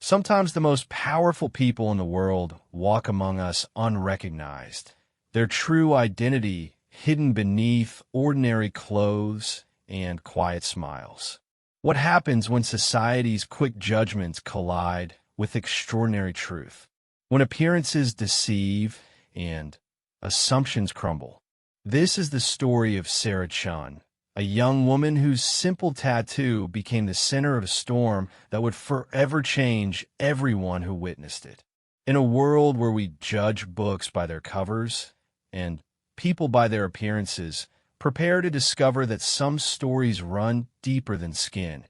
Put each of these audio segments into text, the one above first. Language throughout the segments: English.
Sometimes the most powerful people in the world walk among us unrecognized, their true identity hidden beneath ordinary clothes and quiet smiles. What happens when society's quick judgments collide with extraordinary truth? When appearances deceive and assumptions crumble? This is the story of Sarah Chun, a young woman whose simple tattoo became the center of a storm that would forever change everyone who witnessed it. In a world where we judge books by their covers and people by their appearances, prepare to discover that some stories run deeper than skin,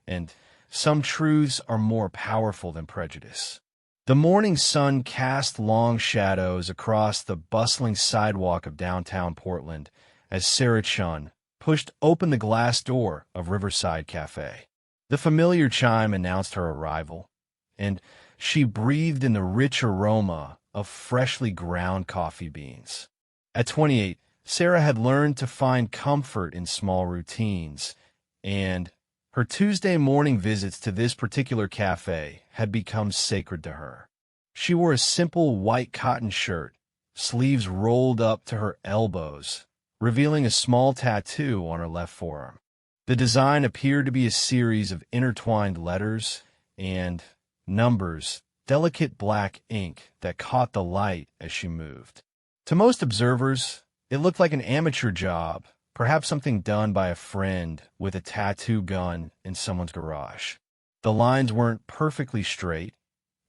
and some truths are more powerful than prejudice. The morning sun cast long shadows across the bustling sidewalk of downtown Portland as Sarah Chun pushed open the glass door of Riverside Cafe. The familiar chime announced her arrival, and she breathed in the rich aroma of freshly ground coffee beans. At 28, Sarah had learned to find comfort in small routines, and her Tuesday morning visits to this particular cafe had become sacred to her. She wore a simple white cotton shirt, sleeves rolled up to her elbows, revealing a small tattoo on her left forearm. The design appeared to be a series of intertwined letters and numbers, delicate black ink that caught the light as she moved. To most observers, it looked like an amateur job, perhaps something done by a friend with a tattoo gun in someone's garage. The lines weren't perfectly straight,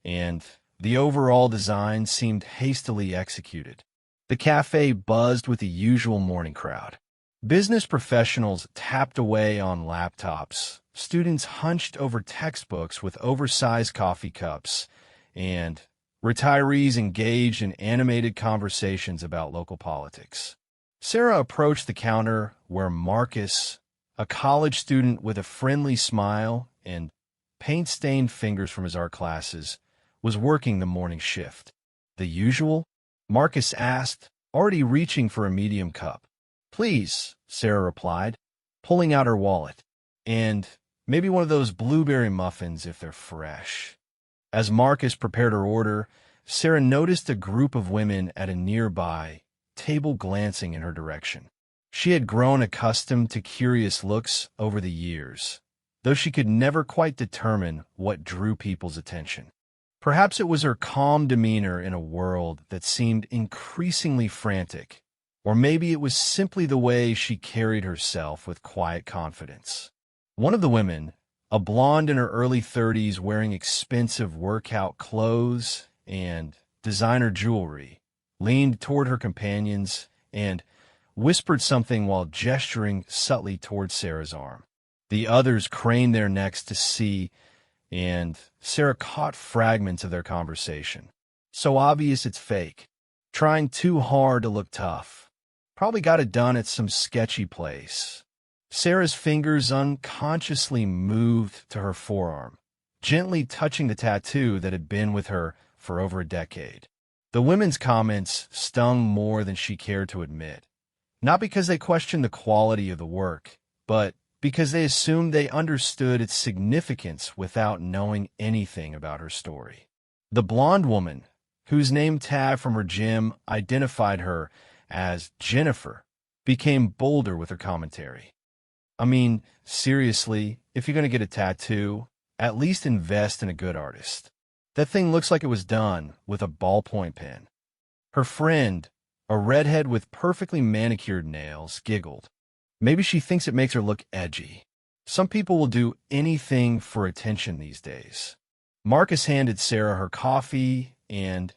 and the overall design seemed hastily executed. The cafe buzzed with the usual morning crowd. Business professionals tapped away on laptops, students hunched over textbooks with oversized coffee cups, and retirees engaged in animated conversations about local politics. Sarah approached the counter where Marcus, a college student with a friendly smile and paint-stained fingers from his art classes, was working the morning shift. "The usual?" Marcus asked, already reaching for a medium cup. "Please," Sarah replied, pulling out her wallet. "And maybe one of those blueberry muffins if they're fresh." As Marcus prepared her order, Sarah noticed a group of women at a nearby table glancing in her direction. She had grown accustomed to curious looks over the years, though she could never quite determine what drew people's attention. Perhaps it was her calm demeanor in a world that seemed increasingly frantic, or maybe it was simply the way she carried herself with quiet confidence. One of the women, a blonde in her early 30s wearing expensive workout clothes and designer jewelry, leaned toward her companions and whispered something while gesturing subtly toward Sarah's arm. The others craned their necks to see, and Sarah caught fragments of their conversation. "So obvious it's fake. Trying too hard to look tough. Probably got it done at some sketchy place." Sarah's fingers unconsciously moved to her forearm, gently touching the tattoo that had been with her for over a decade. The women's comments stung more than she cared to admit, not because they questioned the quality of the work, but because they assumed they understood its significance without knowing anything about her story. The blonde woman, whose name tag from her gym identified her as Jennifer, became bolder with her commentary. "I mean, seriously, if you're going to get a tattoo, at least invest in a good artist. That thing looks like it was done with a ballpoint pen." Her friend, a redhead with perfectly manicured nails, giggled. "Maybe she thinks it makes her look edgy. Some people will do anything for attention these days." Marcus handed Sarah her coffee and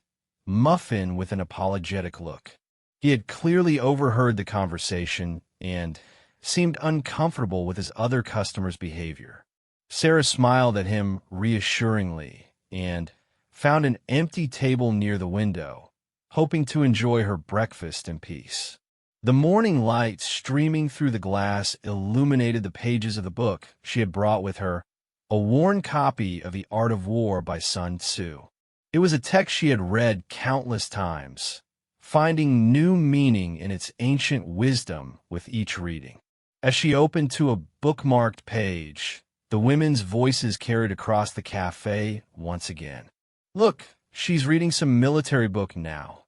muffin with an apologetic look. He had clearly overheard the conversation and seemed uncomfortable with his other customers' behavior. Sarah smiled at him reassuringly and found an empty table near the window, hoping to enjoy her breakfast in peace. The morning light streaming through the glass illuminated the pages of the book she had brought with her, a worn copy of The Art of War by Sun Tzu. It was a text she had read countless times, finding new meaning in its ancient wisdom with each reading. As she opened to a bookmarked page, The women's voices carried across the cafe once again. "Look, she's reading some military book now,"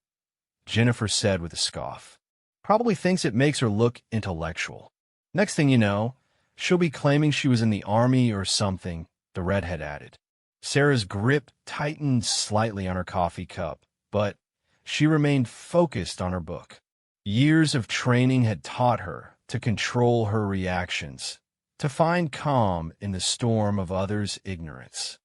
Jennifer said with a scoff. "Probably thinks it makes her look intellectual. Next thing you know, she'll be claiming she was in the army or something," the redhead added. Sarah's grip tightened slightly on her coffee cup, but she remained focused on her book. Years of training had taught her to control her reactions, to find calm in the storm of others' ignorance.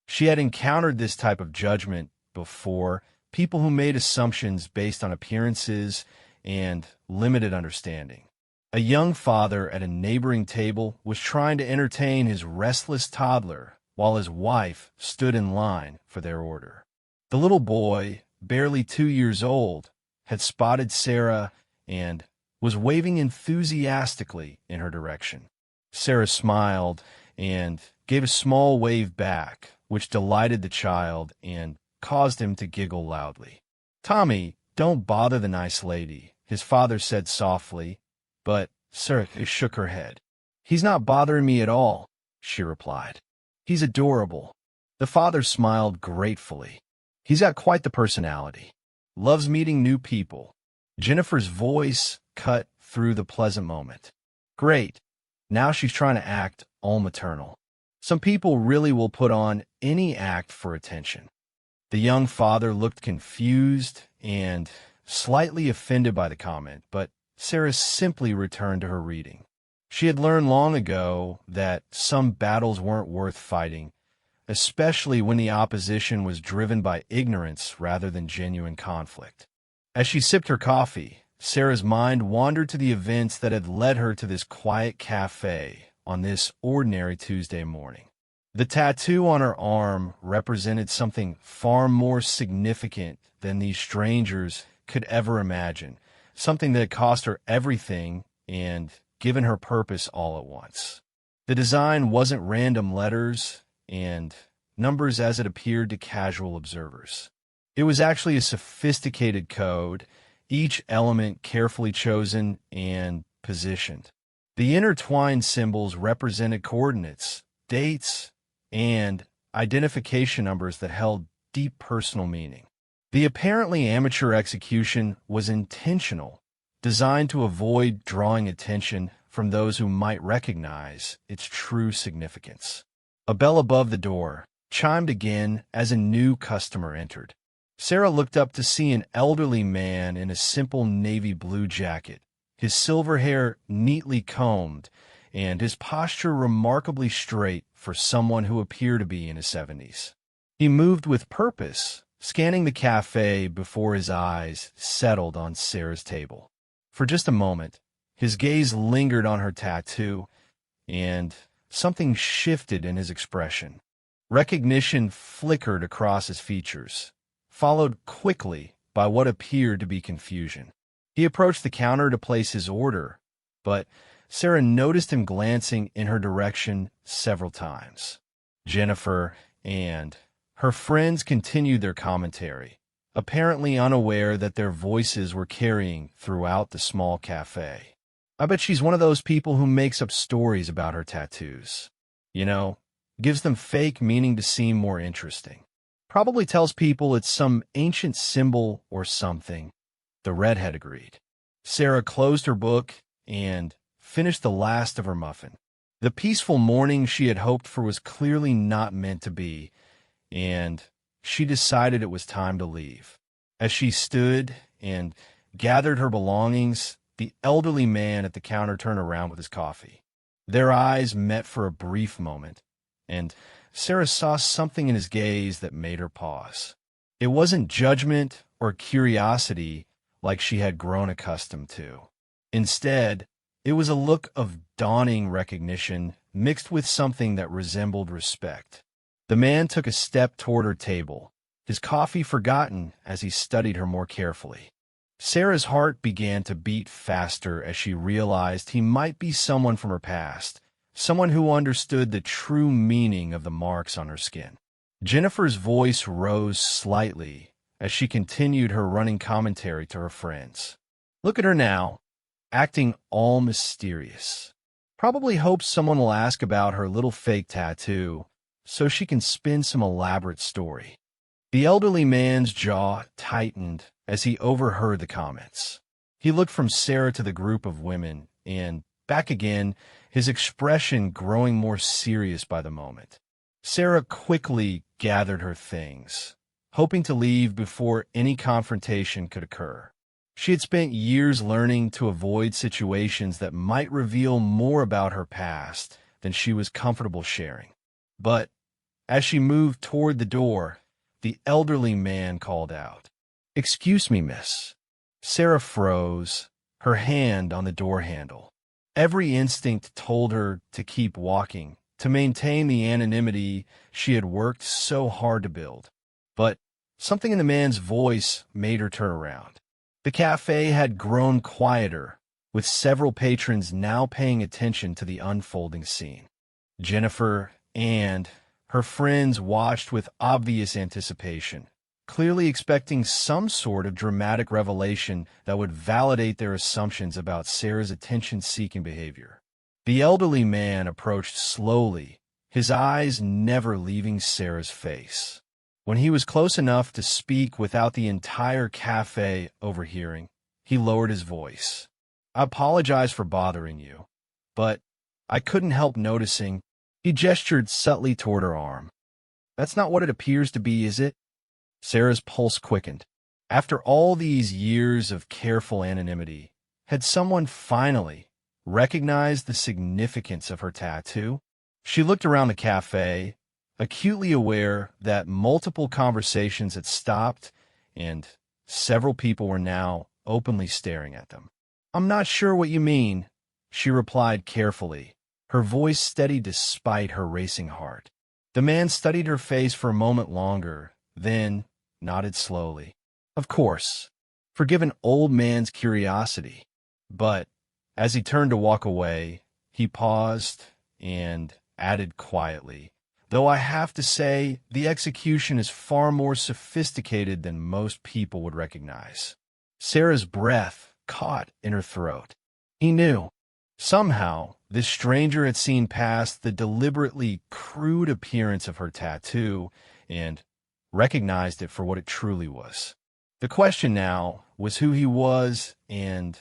She had encountered this type of judgment before, people who made assumptions based on appearances and limited understanding. A young father at a neighboring table was trying to entertain his restless toddler while his wife stood in line for their order. The little boy, barely 2 years old, had spotted Sarah and was waving enthusiastically in her direction. Sarah smiled and gave a small wave back, which delighted the child and caused him to giggle loudly. "Tommy, don't bother the nice lady," his father said softly, but Sarah shook her head. "He's not bothering me at all," she replied. "He's adorable." The father smiled gratefully. "He's got quite the personality. Loves meeting new people." Jennifer's voice cut through the pleasant moment. "Great. Now she's trying to act all maternal. Some people really will put on any act for attention." The young father looked confused and slightly offended by the comment, but Sarah simply returned to her reading. She had learned long ago that some battles weren't worth fighting, especially when the opposition was driven by ignorance rather than genuine conflict. As she sipped her coffee, Sarah's mind wandered to the events that had led her to this quiet cafe on this ordinary Tuesday morning. The tattoo on her arm represented something far more significant than these strangers could ever imagine, something that had cost her everything and given her purpose all at once. The design wasn't random letters and numbers as it appeared to casual observers. It was actually a sophisticated code, each element carefully chosen and positioned. The intertwined symbols represented coordinates, dates, and identification numbers that held deep personal meaning. The apparently amateur execution was intentional, designed to avoid drawing attention from those who might recognize its true significance. A bell above the door chimed again as a new customer entered. Sarah looked up to see an elderly man in a simple navy blue jacket, his silver hair neatly combed, and his posture remarkably straight for someone who appeared to be in his 70s. He moved with purpose, scanning the cafe before his eyes settled on Sarah's table. For just a moment, his gaze lingered on her tattoo, and something shifted in his expression. Recognition flickered across his features, followed quickly by what appeared to be confusion. He approached the counter to place his order, but Sarah noticed him glancing in her direction several times. Jennifer and her friends continued their commentary, apparently unaware that their voices were carrying throughout the small cafe. "I bet she's one of those people who makes up stories about her tattoos. Gives them fake meaning to seem more interesting. Probably tells people it's some ancient symbol or something," the redhead agreed. Sarah closed her book and finished the last of her muffin. The peaceful morning she had hoped for was clearly not meant to be, and she decided it was time to leave. As she stood and gathered her belongings, the elderly man at the counter turned around with his coffee. Their eyes met for a brief moment, and Sarah saw something in his gaze that made her pause. It wasn't judgment or curiosity like she had grown accustomed to. Instead, it was a look of dawning recognition mixed with something that resembled respect. The man took a step toward her table, his coffee forgotten as he studied her more carefully. Sarah's heart began to beat faster as she realized he might be someone from her past, someone who understood the true meaning of the marks on her skin. Jennifer's voice rose slightly as she continued her running commentary to her friends. "Look at her now, acting all mysterious. Probably hopes someone will ask about her little fake tattoo so she can spin some elaborate story. The elderly man's jaw tightened as he overheard the comments. He looked from Sarah to the group of women and back again, his expression growing more serious by the moment. Sarah quickly gathered her things, hoping to leave before any confrontation could occur. She had spent years learning to avoid situations that might reveal more about her past than she was comfortable sharing. But as she moved toward the door, the elderly man called out, "Excuse me, miss." Sarah froze, her hand on the door handle. Every instinct told her to keep walking, to maintain the anonymity she had worked so hard to build. But something in the man's voice made her turn around. The cafe had grown quieter, with several patrons now paying attention to the unfolding scene. Jennifer and her friends watched with obvious anticipation, clearly expecting some sort of dramatic revelation that would validate their assumptions about Sarah's attention-seeking behavior. The elderly man approached slowly, his eyes never leaving Sarah's face. When he was close enough to speak without the entire cafe overhearing, he lowered his voice. "I apologize for bothering you, but I couldn't help noticing." He gestured subtly toward her arm. "That's not what it appears to be, is it?" Sarah's pulse quickened. After all these years of careful anonymity, had someone finally recognized the significance of her tattoo? She looked around the cafe, acutely aware that multiple conversations had stopped and several people were now openly staring at them. "I'm not sure what you mean," she replied carefully, her voice steady despite her racing heart. The man studied her face for a moment longer, then nodded slowly. "Of course, forgive an old man's curiosity." But as he turned to walk away, he paused and added quietly, "Though I have to say, the execution is far more sophisticated than most people would recognize." Sarah's breath caught in her throat. He knew. Somehow, this stranger had seen past the deliberately crude appearance of her tattoo and recognized it for what it truly was. The question now was who he was and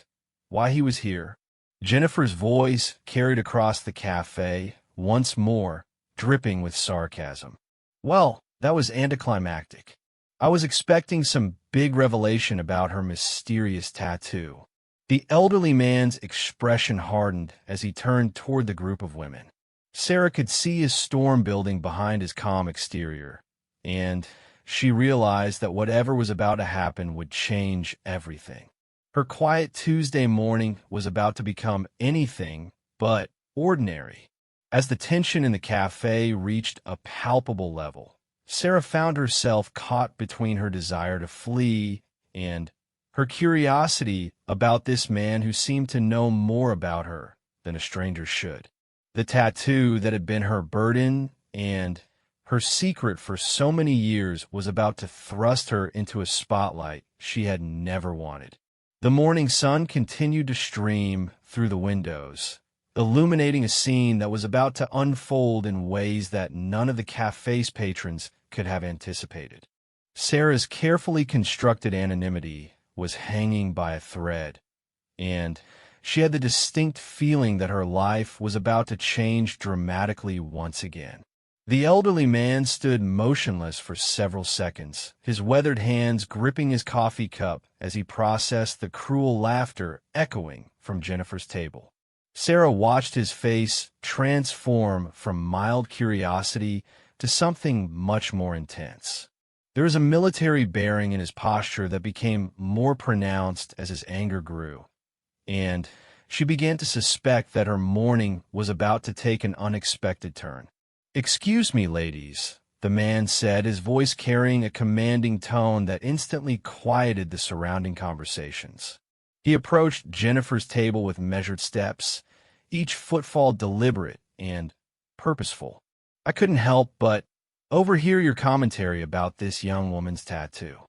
why he was here. Jennifer's voice carried across the cafe, once more, dripping with sarcasm. "Well, that was anticlimactic. I was expecting some big revelation about her mysterious tattoo." The elderly man's expression hardened as he turned toward the group of women. Sarah could see a storm building behind his calm exterior, and she realized that whatever was about to happen would change everything. Her quiet Tuesday morning was about to become anything but ordinary. As the tension in the cafe reached a palpable level, Sarah found herself caught between her desire to flee and her curiosity about this man who seemed to know more about her than a stranger should. The tattoo that had been her burden and her secret for so many years was about to thrust her into a spotlight she had never wanted. The morning sun continued to stream through the windows, illuminating a scene that was about to unfold in ways that none of the cafe's patrons could have anticipated. Sarah's carefully constructed anonymity was hanging by a thread, and she had the distinct feeling that her life was about to change dramatically once again. The elderly man stood motionless for several seconds, his weathered hands gripping his coffee cup as he processed the cruel laughter echoing from Jennifer's table. Sarah watched his face transform from mild curiosity to something much more intense. There was a military bearing in his posture that became more pronounced as his anger grew, and she began to suspect that her morning was about to take an unexpected turn. "Excuse me, ladies," the man said, his voice carrying a commanding tone that instantly quieted the surrounding conversations. He approached Jennifer's table with measured steps, each footfall deliberate and purposeful. "I couldn't help but overhear your commentary about this young woman's tattoo."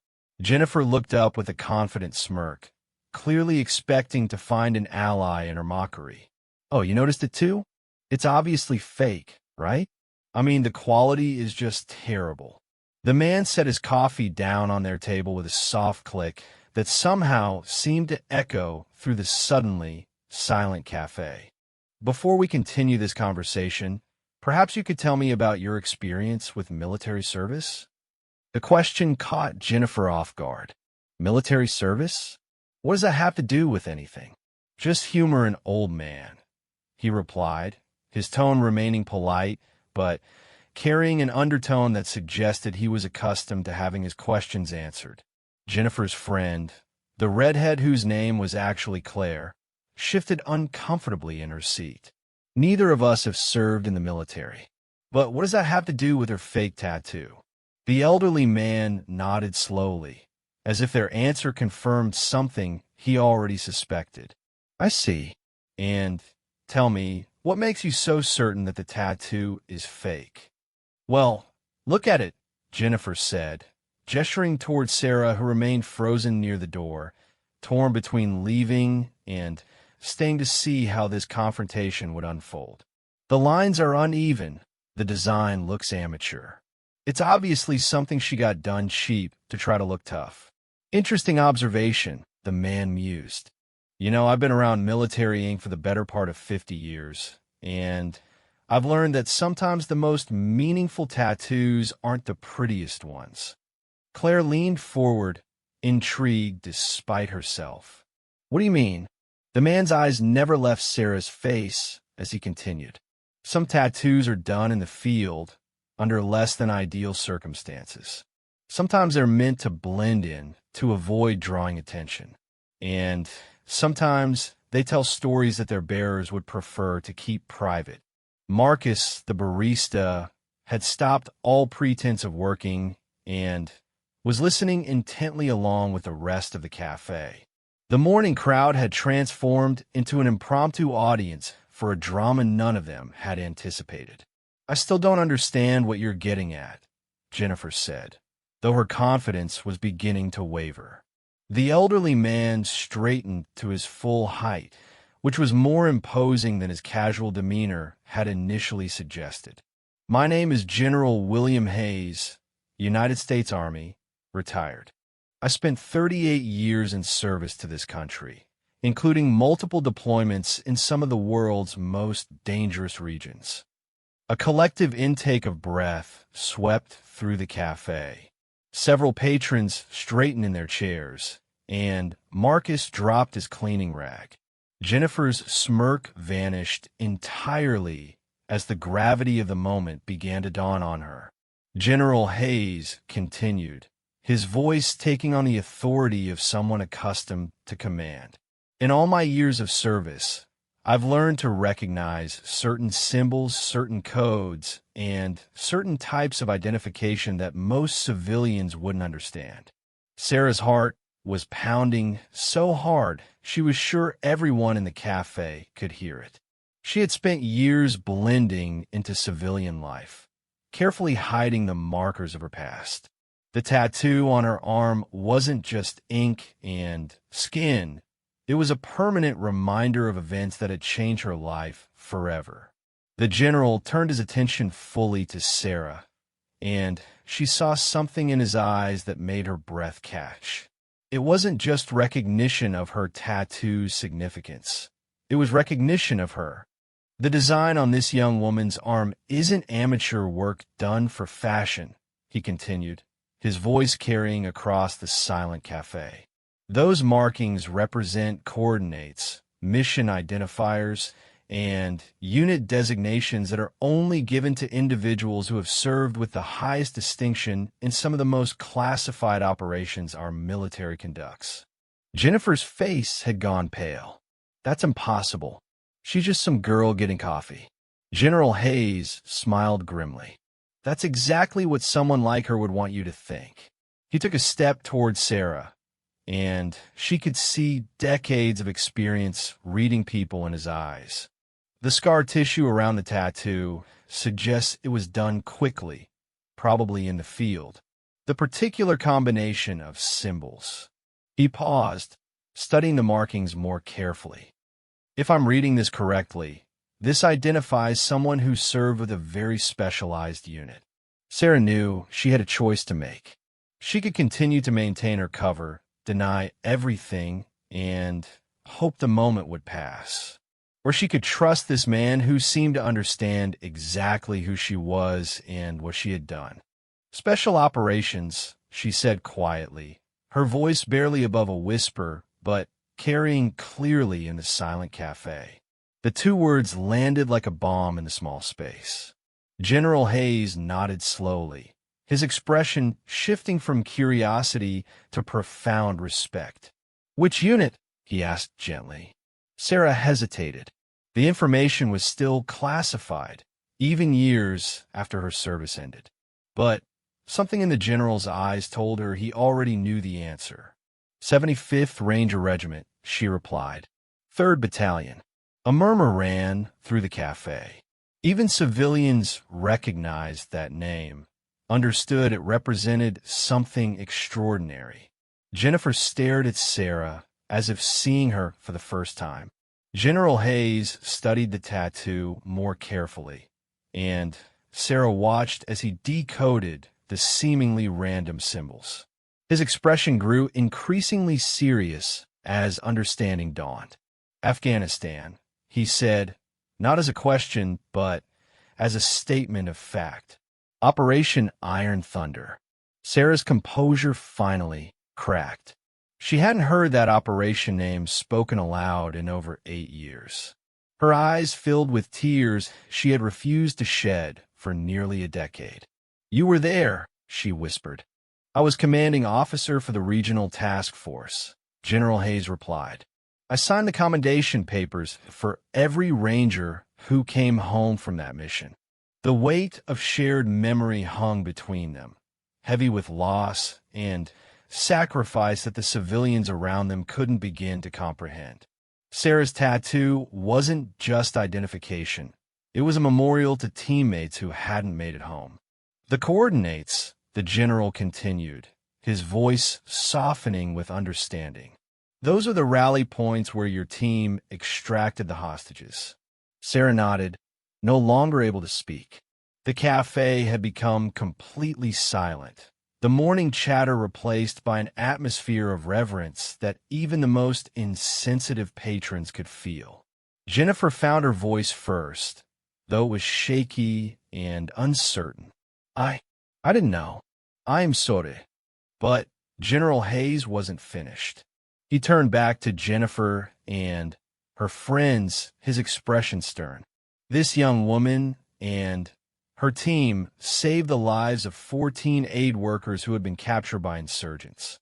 Jennifer looked up with a confident smirk, clearly expecting to find an ally in her mockery. Oh, you noticed it too? It's obviously fake, right? I mean, the quality is just terrible. The man set his coffee down on their table with a soft click that somehow seemed to echo through the suddenly silent cafe. Before we continue this conversation, perhaps you could tell me about your experience with military service? The question caught Jennifer off guard. Military service? What does that have to do with anything? Just humor an old man, he replied, his tone remaining polite, but carrying an undertone that suggested he was accustomed to having his questions answered. Jennifer's friend, the redhead whose name was actually Claire, shifted uncomfortably in her seat. Neither of us have served in the military. But what does that have to do with her fake tattoo? The elderly man nodded slowly, as if their answer confirmed something he already suspected. I see. And tell me, what makes you so certain that the tattoo is fake? Well, look at it, Jennifer said, gesturing toward Sarah, who remained frozen near the door, torn between leaving and staying to see how this confrontation would unfold. The lines are uneven. The design looks amateur. It's obviously something she got done cheap to try to look tough. Interesting observation, the man mused. You know, I've been around military ink for the better part of 50 years, and I've learned that sometimes the most meaningful tattoos aren't the prettiest ones. Claire leaned forward, intrigued despite herself. What do you mean? The man's eyes never left Sarah's face as he continued. Some tattoos are done in the field, under less than ideal circumstances. Sometimes they're meant to blend in, to avoid drawing attention. And sometimes they tell stories that their bearers would prefer to keep private. Marcus, the barista, had stopped all pretense of working and was listening intently along with the rest of the cafe. The morning crowd had transformed into an impromptu audience for a drama none of them had anticipated. I still don't understand what you're getting at, Jennifer said, though her confidence was beginning to waver. The elderly man straightened to his full height, which was more imposing than his casual demeanor had initially suggested. My name is General William Hayes, United States Army, retired. I spent 38 years in service to this country, including multiple deployments in some of the world's most dangerous regions. A collective intake of breath swept through the cafe. Several patrons straightened in their chairs, and Marcus dropped his cleaning rag. Jennifer's smirk vanished entirely as the gravity of the moment began to dawn on her. General Hayes continued, his voice taking on the authority of someone accustomed to command. In all my years of service, I've learned to recognize certain symbols, certain codes, and certain types of identification that most civilians wouldn't understand. Sarah's heart was pounding so hard she was sure everyone in the cafe could hear it. She had spent years blending into civilian life, carefully hiding the markers of her past. The tattoo on her arm wasn't just ink and skin. It was a permanent reminder of events that had changed her life forever. The general turned his attention fully to Sarah, and she saw something in his eyes that made her breath catch. It wasn't just recognition of her tattoo's significance. It was recognition of her. The design on this young woman's arm isn't amateur work done for fashion, he continued, his voice carrying across the silent cafe. Those markings represent coordinates, mission identifiers, and unit designations that are only given to individuals who have served with the highest distinction in some of the most classified operations our military conducts. Jennifer's face had gone pale. That's impossible. She's just some girl getting coffee. General Hayes smiled grimly. That's exactly what someone like her would want you to think. He took a step toward Sarah, and she could see decades of experience reading people in his eyes. The scar tissue around the tattoo suggests it was done quickly, probably in the field. The particular combination of symbols. He paused, studying the markings more carefully. If I'm reading this correctly, this identifies someone who served with a very specialized unit. Sarah knew she had a choice to make. She could continue to maintain her cover, deny everything, and hope the moment would pass. Or she could trust this man who seemed to understand exactly who she was and what she had done. Special operations, she said quietly, her voice barely above a whisper, but carrying clearly in the silent cafe. The two words landed like a bomb in the small space. General Hayes nodded slowly, his expression shifting from curiosity to profound respect. "Which unit?" he asked gently. Sarah hesitated. The information was still classified, even years after her service ended. But something in the general's eyes told her he already knew the answer. 75th Ranger Regiment, she replied. 3rd Battalion. A murmur ran through the cafe. Even civilians recognized that name, understood it represented something extraordinary. Jennifer stared at Sarah as if seeing her for the first time. General Hayes studied the tattoo more carefully, and Sarah watched as he decoded the seemingly random symbols. His expression grew increasingly serious as understanding dawned. "Afghanistan," he said, not as a question, but as a statement of fact. "Operation Iron Thunder." Sarah's composure finally cracked. She hadn't heard that operation name spoken aloud in over 8 years. Her eyes filled with tears she had refused to shed for nearly a decade. "You were there," she whispered. "I was commanding officer for the regional task force," General Hayes replied. "I signed the commendation papers for every ranger who came home from that mission." The weight of shared memory hung between them, heavy with loss and sacrifice that the civilians around them couldn't begin to comprehend. Sarah's tattoo wasn't just identification. It was a memorial to teammates who hadn't made it home. "The coordinates," the general continued, his voice softening with understanding. "Those are the rally points where your team extracted the hostages." Sarah nodded, no longer able to speak. The cafe had become completely silent, the morning chatter replaced by an atmosphere of reverence that even the most insensitive patrons could feel. Jennifer found her voice first, though it was shaky and uncertain. I didn't know. I'm sorry." But General Hayes wasn't finished. He turned back to Jennifer and her friends, his expression stern. "This young woman and her team saved the lives of 14 aid workers who had been captured by insurgents.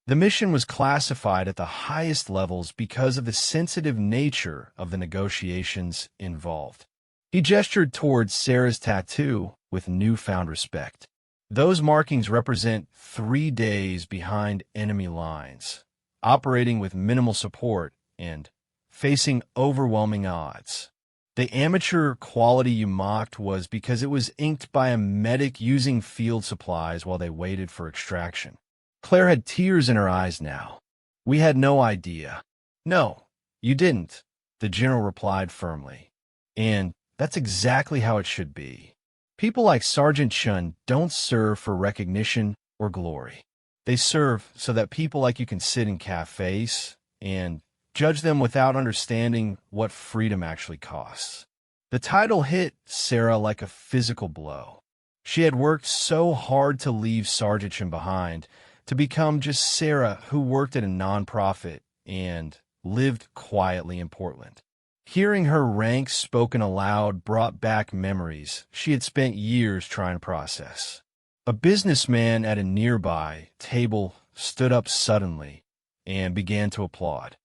The mission was classified at the highest levels because of the sensitive nature of the negotiations involved." He gestured towards Sarah's tattoo with newfound respect. "Those markings represent 3 days behind enemy lines, operating with minimal support and facing overwhelming odds. The amateur quality you mocked was because it was inked by a medic using field supplies while they waited for extraction." Claire had tears in her eyes now. "We had no idea." "No, you didn't," the general replied firmly. "And that's exactly how it should be. People like Sergeant Chun don't serve for recognition or glory. They serve so that people like you can sit in cafes and judge them without understanding what freedom actually costs." The title hit Sarah like a physical blow. She had worked so hard to leave Sergeant Chun behind, to become just Sarah, who worked at a nonprofit and lived quietly in Portland. Hearing her rank spoken aloud brought back memories she had spent years trying to process. A businessman at a nearby table stood up suddenly and began to applaud.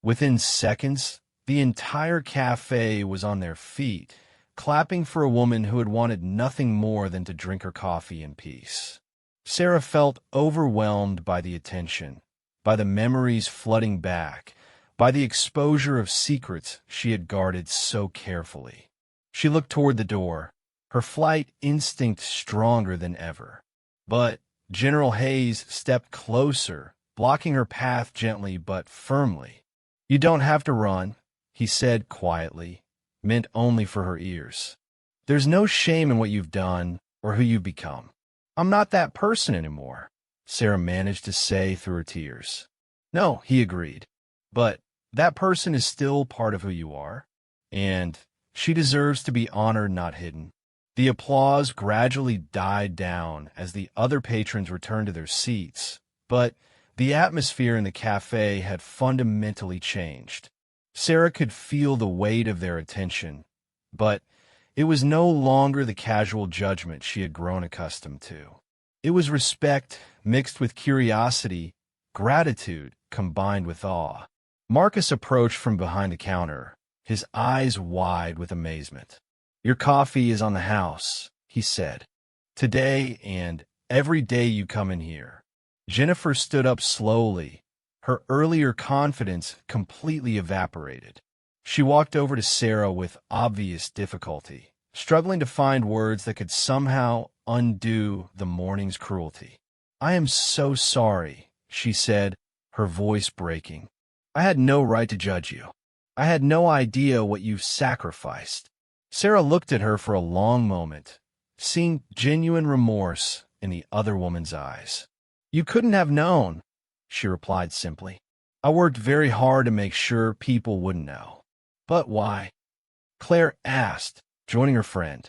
Within seconds, the entire cafe was on their feet, clapping for a woman who had wanted nothing more than to drink her coffee in peace. Sarah felt overwhelmed by the attention, by the memories flooding back, by the exposure of secrets she had guarded so carefully. She looked toward the door, her flight instinct stronger than ever. But General Hayes stepped closer, blocking her path gently but firmly. "You don't have to run," he said quietly, meant only for her ears. There's no shame in what you've done or who you've become. I'm not that person anymore, Sarah managed to say through her tears. No, he agreed. But that person is still part of who you are, and she deserves to be honored, not hidden. The applause gradually died down as the other patrons returned to their seats, but the atmosphere in the cafe had fundamentally changed. Sarah could feel the weight of their attention, but it was no longer the casual judgment she had grown accustomed to. It was respect mixed with curiosity, gratitude combined with awe. Marcus approached from behind the counter, his eyes wide with amazement. Your coffee is on the house, he said. Today and every day you come in here. Jennifer stood up slowly. Her earlier confidence completely evaporated. She walked over to Sarah with obvious difficulty, struggling to find words that could somehow undo the morning's cruelty. I am so sorry, she said, her voice breaking. I had no right to judge you. I had no idea what you've sacrificed. Sarah looked at her for a long moment, seeing genuine remorse in the other woman's eyes. You couldn't have known, she replied simply. I worked very hard to make sure people wouldn't know. But why? Claire asked, joining her friend.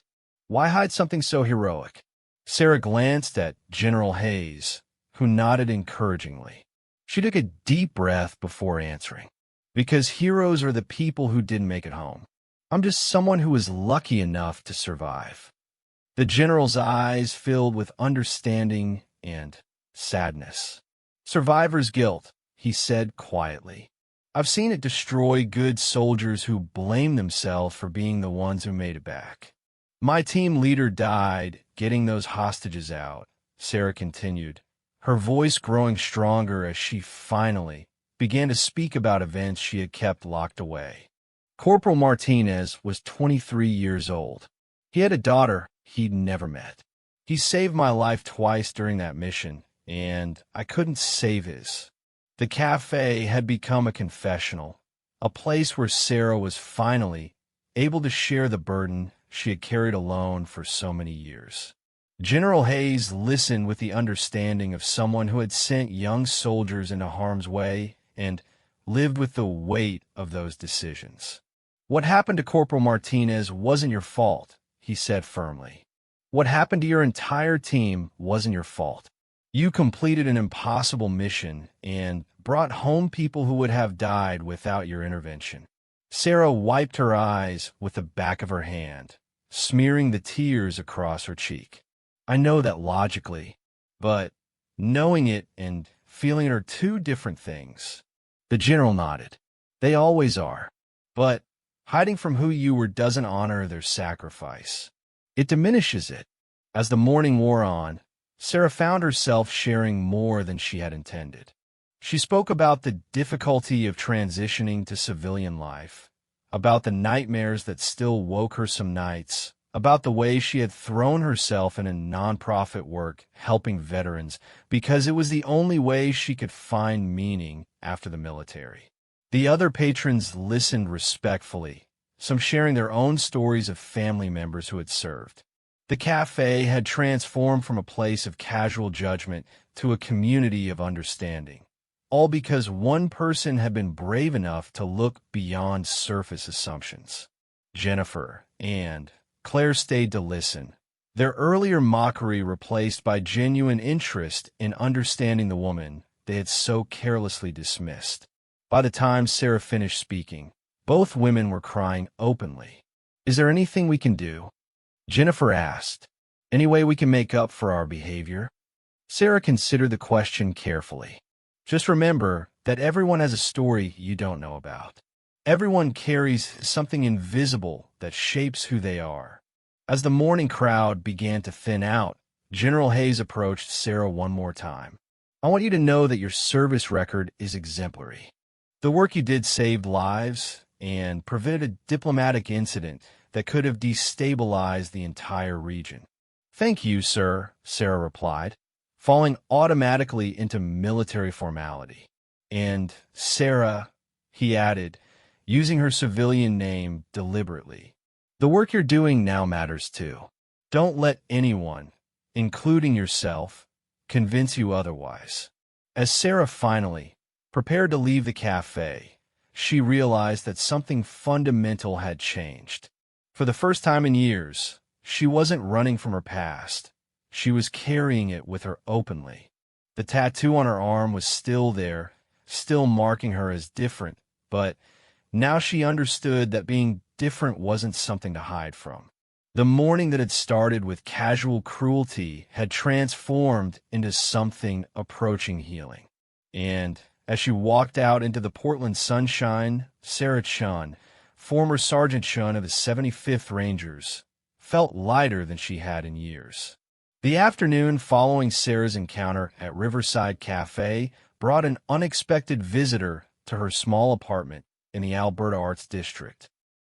Why hide something so heroic? Sarah glanced at General Hayes, who nodded encouragingly. She took a deep breath before answering. Because heroes are the people who didn't make it home. I'm just someone who was lucky enough to survive. The general's eyes filled with understanding and sadness. Survivor's guilt, he said quietly. I've seen it destroy good soldiers who blame themselves for being the ones who made it back. My team leader died getting those hostages out, Sarah continued, her voice growing stronger as she finally began to speak about events she had kept locked away. Corporal Martinez was 23 years old. He had a daughter he'd never met. He saved my life twice during that mission, and I couldn't save his. The cafe had become a confessional, a place where Sarah was finally able to share the burden she had carried alone for so many years. General Hayes listened with the understanding of someone who had sent young soldiers into harm's way and lived with the weight of those decisions. What happened to Corporal Martinez wasn't your fault, he said firmly. What happened to your entire team wasn't your fault. You completed an impossible mission and brought home people who would have died without your intervention. Sarah wiped her eyes with the back of her hand, smearing the tears across her cheek. I know that logically, but knowing it and feeling it are two different things. The general nodded. They always are. But hiding from who you were doesn't honor their sacrifice. It diminishes it. As the morning wore on, Sarah found herself sharing more than she had intended. She spoke about the difficulty of transitioning to civilian life, about the nightmares that still woke her some nights, about the way she had thrown herself into nonprofit work helping veterans because it was the only way she could find meaning after the military. The other patrons listened respectfully, some sharing their own stories of family members who had served. The cafe had transformed from a place of casual judgment to a community of understanding, all because one person had been brave enough to look beyond surface assumptions. Jennifer and Claire stayed to listen, their earlier mockery replaced by genuine interest in understanding the woman they had so carelessly dismissed. By the time Sarah finished speaking, both women were crying openly. Is there anything we can do? Jennifer asked. Any way we can make up for our behavior? Sarah considered the question carefully. Just remember that everyone has a story you don't know about. Everyone carries something invisible that shapes who they are. As the morning crowd began to thin out, General Hayes approached Sarah one more time. I want you to know that your service record is exemplary. The work you did saved lives and prevented a diplomatic incident that could have destabilized the entire region. Thank you, sir, Sarah replied, falling automatically into military formality. And, Sarah, he added, using her civilian name deliberately. The work you're doing now matters too. Don't let anyone, including yourself, convince you otherwise. As Sarah finally prepared to leave the cafe, she realized that something fundamental had changed. For the first time in years, she wasn't running from her past. She was carrying it with her openly. The tattoo on her arm was still there, still marking her as different, but now she understood that being different wasn't something to hide from. The morning that had started with casual cruelty had transformed into something approaching healing. And as she walked out into the Portland sunshine, Sarah Chun, former Sergeant Chun of the 75th Rangers, felt lighter than she had in years. The afternoon following Sarah's encounter at Riverside Cafe brought an unexpected visitor to her small apartment in the Alberta Arts District.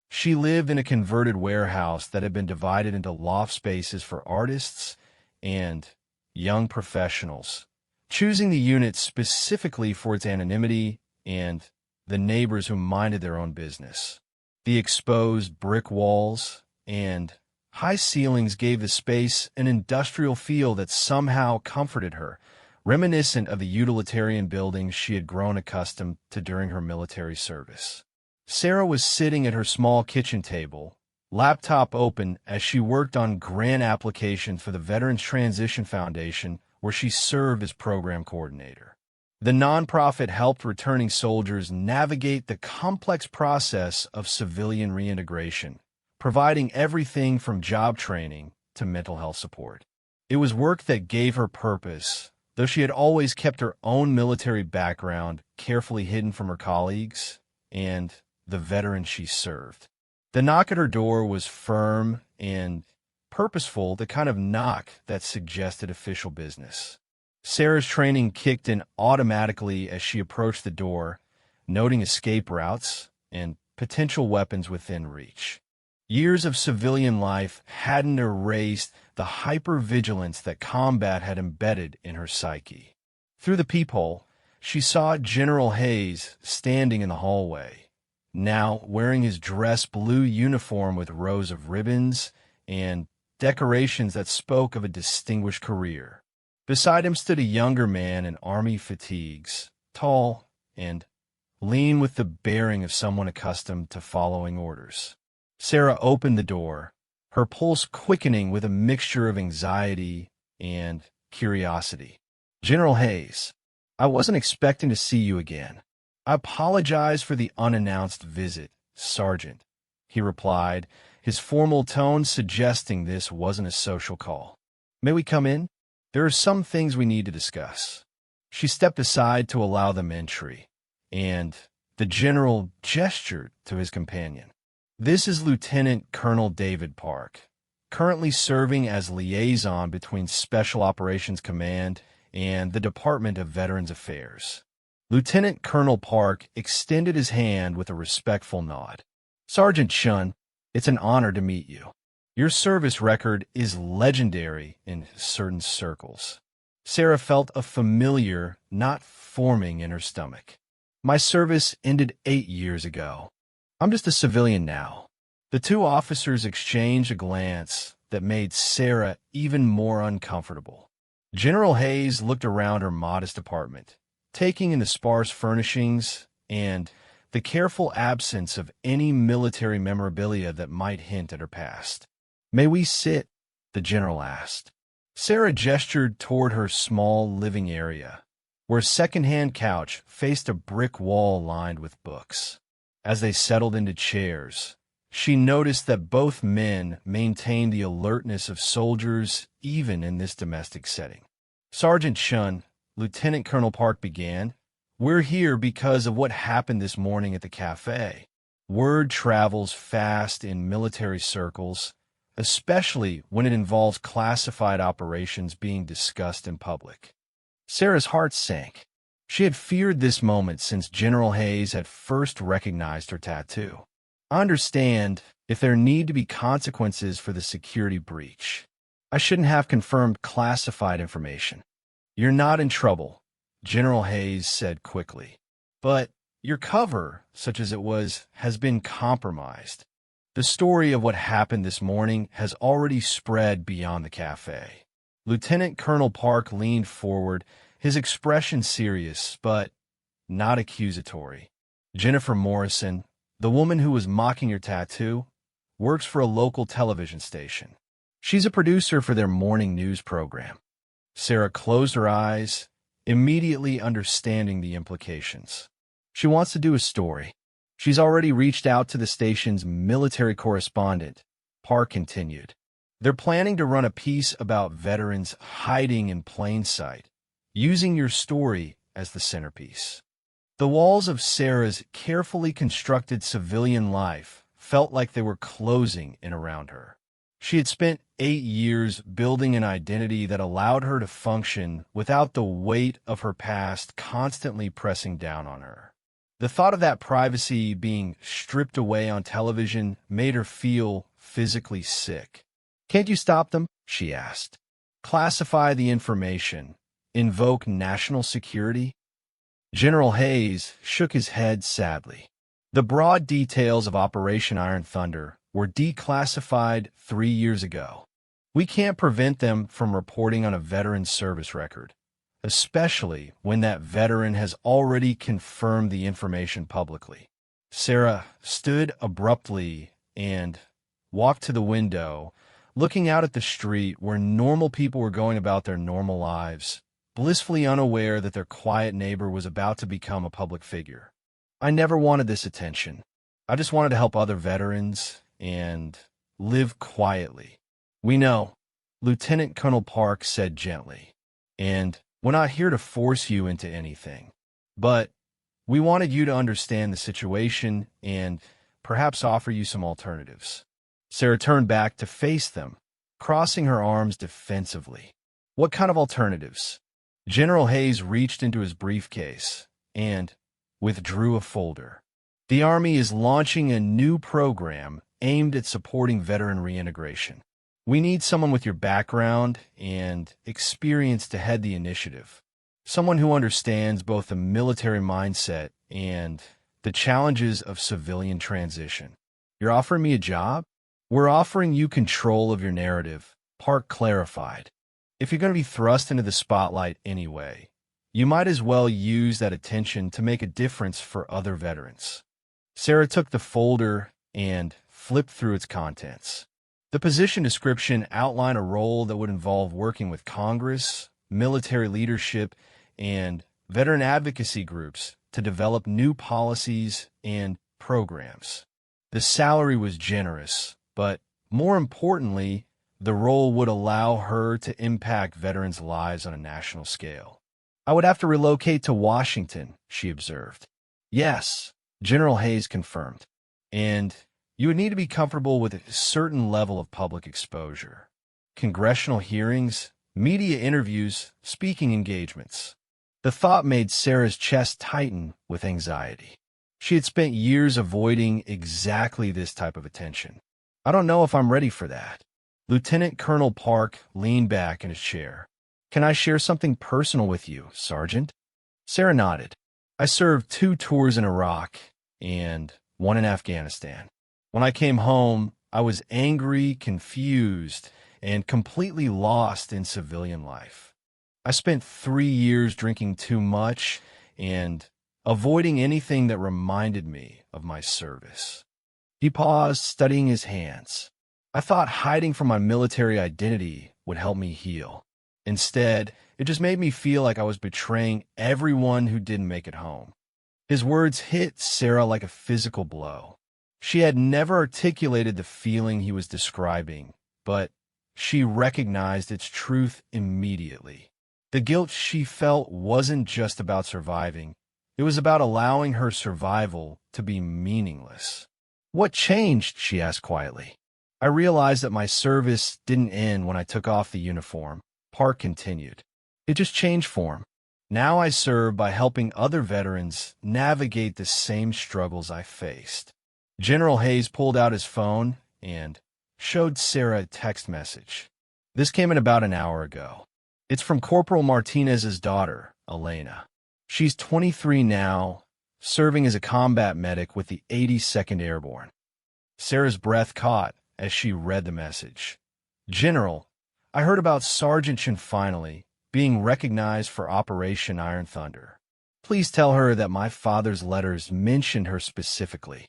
She lived in a converted warehouse that had been divided into loft spaces for artists and young professionals, choosing the unit specifically for its anonymity and the neighbors who minded their own business. The exposed brick walls and high ceilings gave the space an industrial feel that somehow comforted her, reminiscent of the utilitarian buildings she had grown accustomed to during her military service. Sarah was sitting at her small kitchen table, laptop open as she worked on grant applications for the Veterans Transition Foundation, where she served as program coordinator. The nonprofit helped returning soldiers navigate the complex process of civilian reintegration, providing everything from job training to mental health support. It was work that gave her purpose, though she had always kept her own military background carefully hidden from her colleagues and the veterans she served. The knock at her door was firm and purposeful, the kind of knock that suggested official business. Sarah's training kicked in automatically as she approached the door, noting escape routes and potential weapons within reach. Years of civilian life hadn't erased the hypervigilance that combat had embedded in her psyche. Through the peephole, she saw General Hayes standing in the hallway, now wearing his dress blue uniform with rows of ribbons and decorations that spoke of a distinguished career. Beside him stood a younger man in army fatigues, tall and lean with the bearing of someone accustomed to following orders. Sarah opened the door, her pulse quickening with a mixture of anxiety and curiosity. "General Hayes, I wasn't expecting to see you again. I apologize for the unannounced visit, Sergeant," he replied, his formal tone suggesting this wasn't a social call. "May we come in? There are some things we need to discuss." She stepped aside to allow them entry, and the general gestured to his companion. "This is Lieutenant Colonel David Park, currently serving as liaison between Special Operations Command and the Department of Veterans Affairs." Lieutenant Colonel Park extended his hand with a respectful nod. "Sergeant Chun, it's an honor to meet you. Your service record is legendary in certain circles." Sarah felt a familiar knot forming in her stomach. "My service ended 8 years ago. I'm just a civilian now." The two officers exchanged a glance that made Sarah even more uncomfortable. General Hayes looked around her modest apartment, taking in the sparse furnishings and the careful absence of any military memorabilia that might hint at her past. "May we sit?" the general asked. Sarah gestured toward her small living area, where a second-hand couch faced a brick wall lined with books. As they settled into chairs, she noticed that both men maintained the alertness of soldiers even in this domestic setting. "Sergeant Chun," Lieutenant Colonel Park began, "we're here because of what happened this morning at the cafe. Word travels fast in military circles, especially when it involves classified operations being discussed in public." Sarah's heart sank. She had feared this moment since General Hayes had first recognized her tattoo. "I understand if there need to be consequences for the security breach. I shouldn't have confirmed classified information." "You're not in trouble," General Hayes said quickly. "But Your cover, such as it was, has been compromised. The story of what happened this morning has already spread beyond the cafe. Lieutenant Colonel Park leaned forward, his expression serious, but not accusatory. Jennifer Morrison, the woman who was mocking your tattoo, works for a local television station. She's a producer for their morning news program. Sarah closed her eyes, immediately understanding the implications. She wants to do a story. She's already reached out to the station's military correspondent, Park continued. They're planning to run a piece about veterans hiding in plain sight, using your story as the centerpiece. The walls of Sarah's carefully constructed civilian life felt like they were closing in around her. She had spent 8 years building an identity that allowed her to function without the weight of her past constantly pressing down on her. The thought of that privacy being stripped away on television made her feel physically sick. "Can't you stop them?" she asked. "Classify the information. Invoke national security?" General Hayes shook his head sadly. The broad details of Operation Iron Thunder were declassified 3 years ago. We can't prevent them from reporting on a veteran's service record, especially when that veteran has already confirmed the information publicly. Sarah stood abruptly and walked to the window, looking out at the street where normal people were going about their normal lives, blissfully unaware that their quiet neighbor was about to become a public figure. "I never wanted this attention. I just wanted to help other veterans and live quietly." "We know," Lieutenant Colonel Park said gently, "and we're not here to force you into anything. But we wanted you to understand the situation and perhaps offer you some alternatives." Sarah turned back to face them, crossing her arms defensively. "What kind of alternatives?" General Hayes reached into his briefcase and withdrew a folder. "The Army is launching a new program aimed at supporting veteran reintegration. We need someone with your background and experience to head the initiative. Someone who understands both the military mindset and the challenges of civilian transition." "You're offering me a job?" "We're offering you control of your narrative," Park clarified. "If you're going to be thrust into the spotlight anyway, you might as well use that attention to make a difference for other veterans." Sarah took the folder and flipped through its contents. The position description outlined a role that would involve working with Congress, military leadership, and veteran advocacy groups to develop new policies and programs. The salary was generous, but more importantly, the role would allow her to impact veterans' lives on a national scale. "I would have to relocate to Washington," she observed. "Yes," General Hayes confirmed. "And you would need to be comfortable with a certain level of public exposure. Congressional hearings, media interviews, speaking engagements." The thought made Sarah's chest tighten with anxiety. She had spent years avoiding exactly this type of attention. "I don't know if I'm ready for that." Lieutenant Colonel Park leaned back in his chair. "Can I share something personal with you, Sergeant?" Sarah nodded. "I served 2 tours in Iraq and 1 in Afghanistan. When I came home, I was angry, confused, and completely lost in civilian life. I spent 3 years drinking too much and avoiding anything that reminded me of my service." He paused, studying his hands. "I thought hiding from my military identity would help me heal. Instead, it just made me feel like I was betraying everyone who didn't make it home." His words hit Sarah like a physical blow. She had never articulated the feeling he was describing, but she recognized its truth immediately. The guilt she felt wasn't just about surviving. It was about allowing her survival to be meaningless. "What changed?" she asked quietly. "I realized that my service didn't end when I took off the uniform," Park continued. "It just changed form. Now I serve by helping other veterans navigate the same struggles I faced." General Hayes pulled out his phone and showed Sarah a text message. "This came in about an hour ago. It's from Corporal Martinez's daughter, Elena. She's 23 now, serving as a combat medic with the 82nd Airborne. Sarah's breath caught as she read the message. General, I heard about Sergeant Chen finally being recognized for Operation Iron Thunder. Please tell her that my father's letters mentioned her specifically.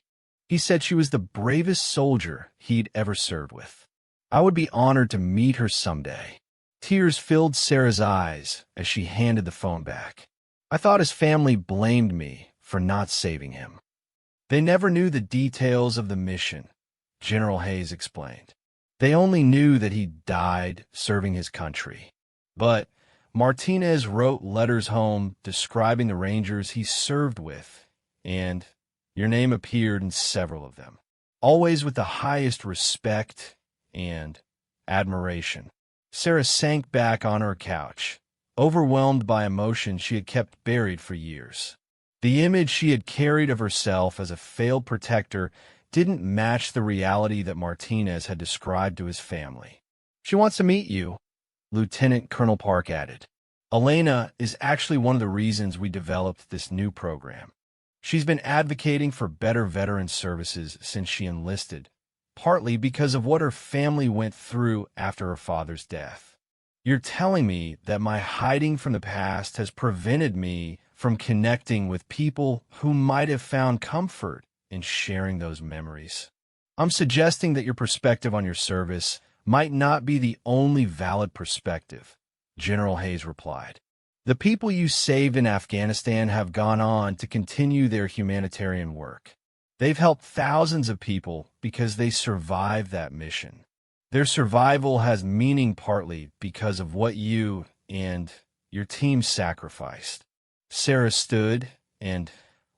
He said she was the bravest soldier he'd ever served with. I would be honored to meet her someday. Tears filled Sarah's eyes as she handed the phone back. I thought his family blamed me for not saving him. They never knew the details of the mission, General Hayes explained. They only knew that he died serving his country. But Martinez wrote letters home describing the Rangers he served with, and your name appeared in several of them, always with the highest respect and admiration. Sarah sank back on her couch, overwhelmed by emotion she had kept buried for years. The image she had carried of herself as a failed protector didn't match the reality that Martinez had described to his family. She wants to meet you, Lieutenant Colonel Park added. Elena is actually one of the reasons we developed this new program. She's been advocating for better veteran services since she enlisted, partly because of what her family went through after her father's death. You're telling me that my hiding from the past has prevented me from connecting with people who might have found comfort in sharing those memories. I'm suggesting that your perspective on your service might not be the only valid perspective, General Hayes replied. The people you saved in Afghanistan have gone on to continue their humanitarian work. They've helped thousands of people because they survived that mission. Their survival has meaning partly because of what you and your team sacrificed. Sarah stood and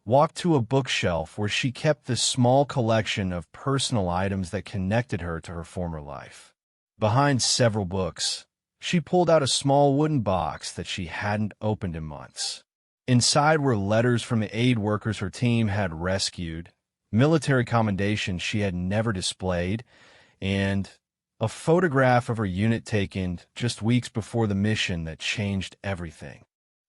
walked to a bookshelf where she kept the small collection of personal items that connected her to her former life. Behind several books, she pulled out a small wooden box that she hadn't opened in months. Inside were letters from the aid workers her team had rescued, military commendations she had never displayed, and a photograph of her unit taken just weeks before the mission that changed everything.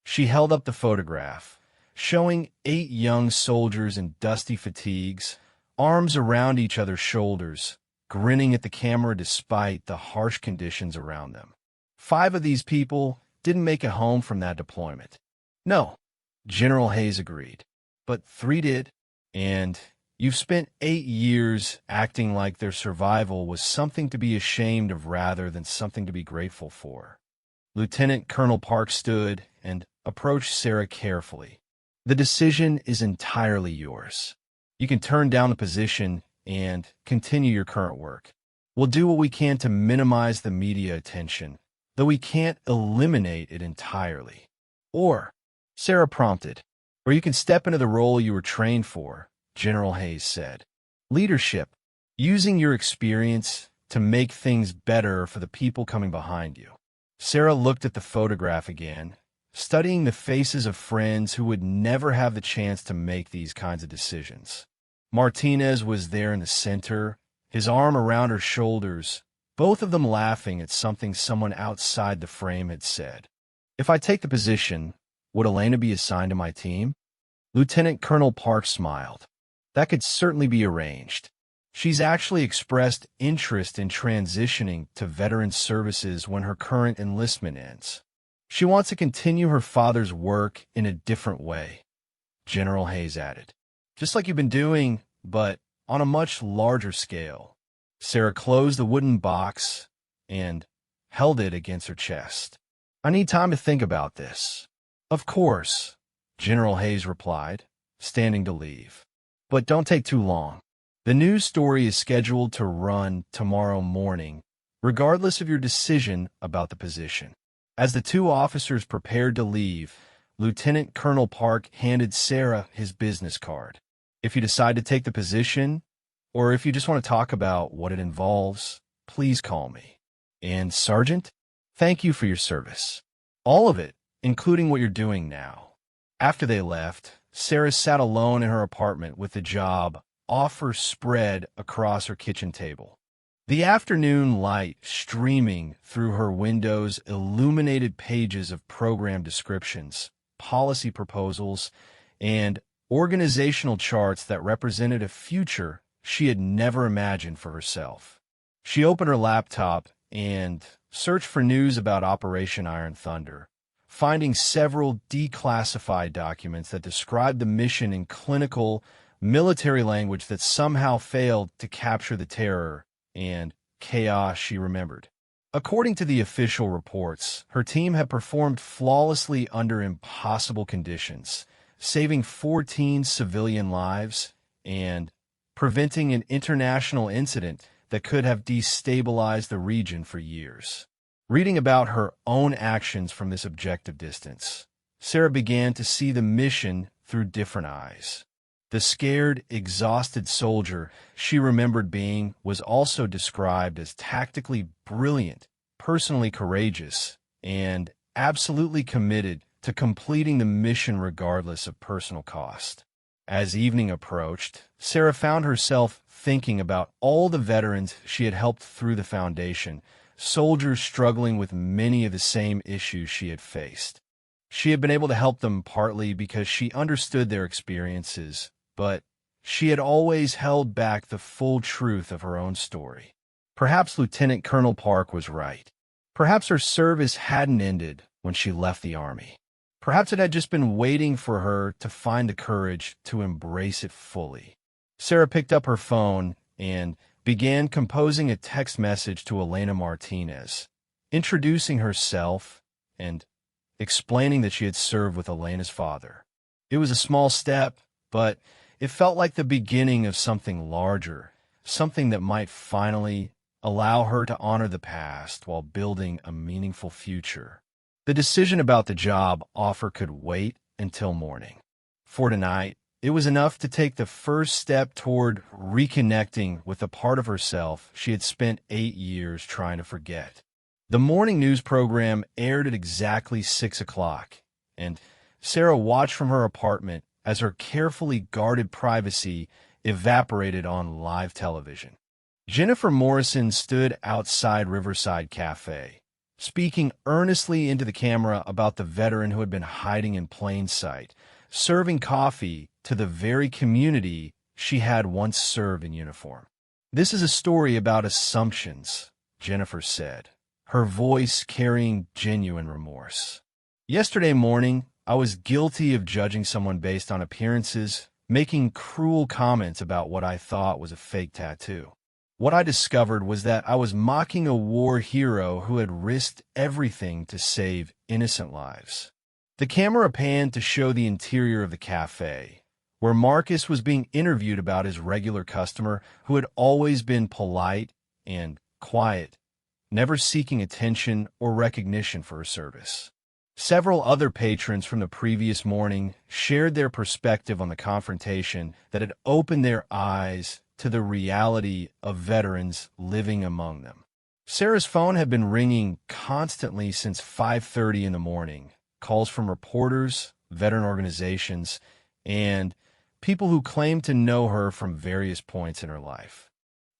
She held up the photograph, showing 8 young soldiers in dusty fatigues, arms around each other's shoulders, grinning at the camera despite the harsh conditions around them. 5 of these people didn't make it home from that deployment. No, General Hayes agreed, but 3 did, and you've spent 8 years acting like their survival was something to be ashamed of rather than something to be grateful for. Lieutenant Colonel Park stood and approached Sarah carefully. The decision is entirely yours. You can turn down the position and continue your current work. We'll do what we can to minimize the media attention, though we can't eliminate it entirely. Or, Sarah prompted, or you can step into the role you were trained for, General Hayes said. Leadership, using your experience to make things better for the people coming behind you. Sarah looked at the photograph again, studying the faces of friends who would never have the chance to make these kinds of decisions. Martinez was there in the center, his arm around her shoulders, both of them laughing at something someone outside the frame had said. If I take the position, would Elena be assigned to my team? Lieutenant Colonel Park smiled. That could certainly be arranged. She's actually expressed interest in transitioning to veteran services when her current enlistment ends. She wants to continue her father's work in a different way, General Hayes added. Just like you've been doing, but on a much larger scale. Sarah closed the wooden box and held it against her chest. I need time to think about this. Of course, General Hayes replied, standing to leave. But don't take too long. The news story is scheduled to run tomorrow morning, regardless of your decision about the position. As the 2 officers prepared to leave, Lieutenant Colonel Park handed Sarah his business card. If you decide to take the position, or if you just want to talk about what it involves, please call me. And Sergeant, thank you for your service. All of it, including what you're doing now. After they left, Sarah sat alone in her apartment with the job offer spread across her kitchen table. The afternoon light streaming through her windows illuminated pages of program descriptions, policy proposals, and organizational charts that represented a future she had never imagined for herself. She opened her laptop and searched for news about Operation Iron Thunder, finding several declassified documents that described the mission in clinical, military language that somehow failed to capture the terror and chaos she remembered. According to the official reports, her team had performed flawlessly under impossible conditions, saving 14 civilian lives and preventing an international incident that could have destabilized the region for years. Reading about her own actions from this objective distance, Sarah began to see the mission through different eyes. The scared, exhausted soldier she remembered being was also described as tactically brilliant, personally courageous, and absolutely committed to completing the mission regardless of personal cost. As evening approached, Sarah found herself thinking about all the veterans she had helped through the foundation, soldiers struggling with many of the same issues she had faced. She had been able to help them partly because she understood their experiences, but she had always held back the full truth of her own story. Perhaps Lieutenant Colonel Park was right. Perhaps her service hadn't ended when she left the Army. Perhaps it had just been waiting for her to find the courage to embrace it fully. Sarah picked up her phone and began composing a text message to Elena Martinez, introducing herself and explaining that she had served with Elena's father. It was a small step, but it felt like the beginning of something larger, something that might finally allow her to honor the past while building a meaningful future. The decision about the job offer could wait until morning. For tonight, it was enough to take the first step toward reconnecting with a part of herself she had spent 8 years trying to forget. The morning news program aired at exactly 6 o'clock, and Sarah watched from her apartment as her carefully guarded privacy evaporated on live television. Jennifer Morrison stood outside Riverside Cafe, speaking earnestly into the camera about the veteran who had been hiding in plain sight, serving coffee to the very community she had once served in uniform. "This is a story about assumptions," Jennifer said, her voice carrying genuine remorse. "Yesterday morning, I was guilty of judging someone based on appearances, making cruel comments about what I thought was a fake tattoo. What I discovered was that I was mocking a war hero who had risked everything to save innocent lives." The camera panned to show the interior of the cafe, where Marcus was being interviewed about his regular customer who had always been polite and quiet, never seeking attention or recognition for her service. Several other patrons from the previous morning shared their perspective on the confrontation that had opened their eyes to the reality of veterans living among them. Sarah's phone had been ringing constantly since 5:30 in the morning. Calls from reporters, veteran organizations, and people who claimed to know her from various points in her life.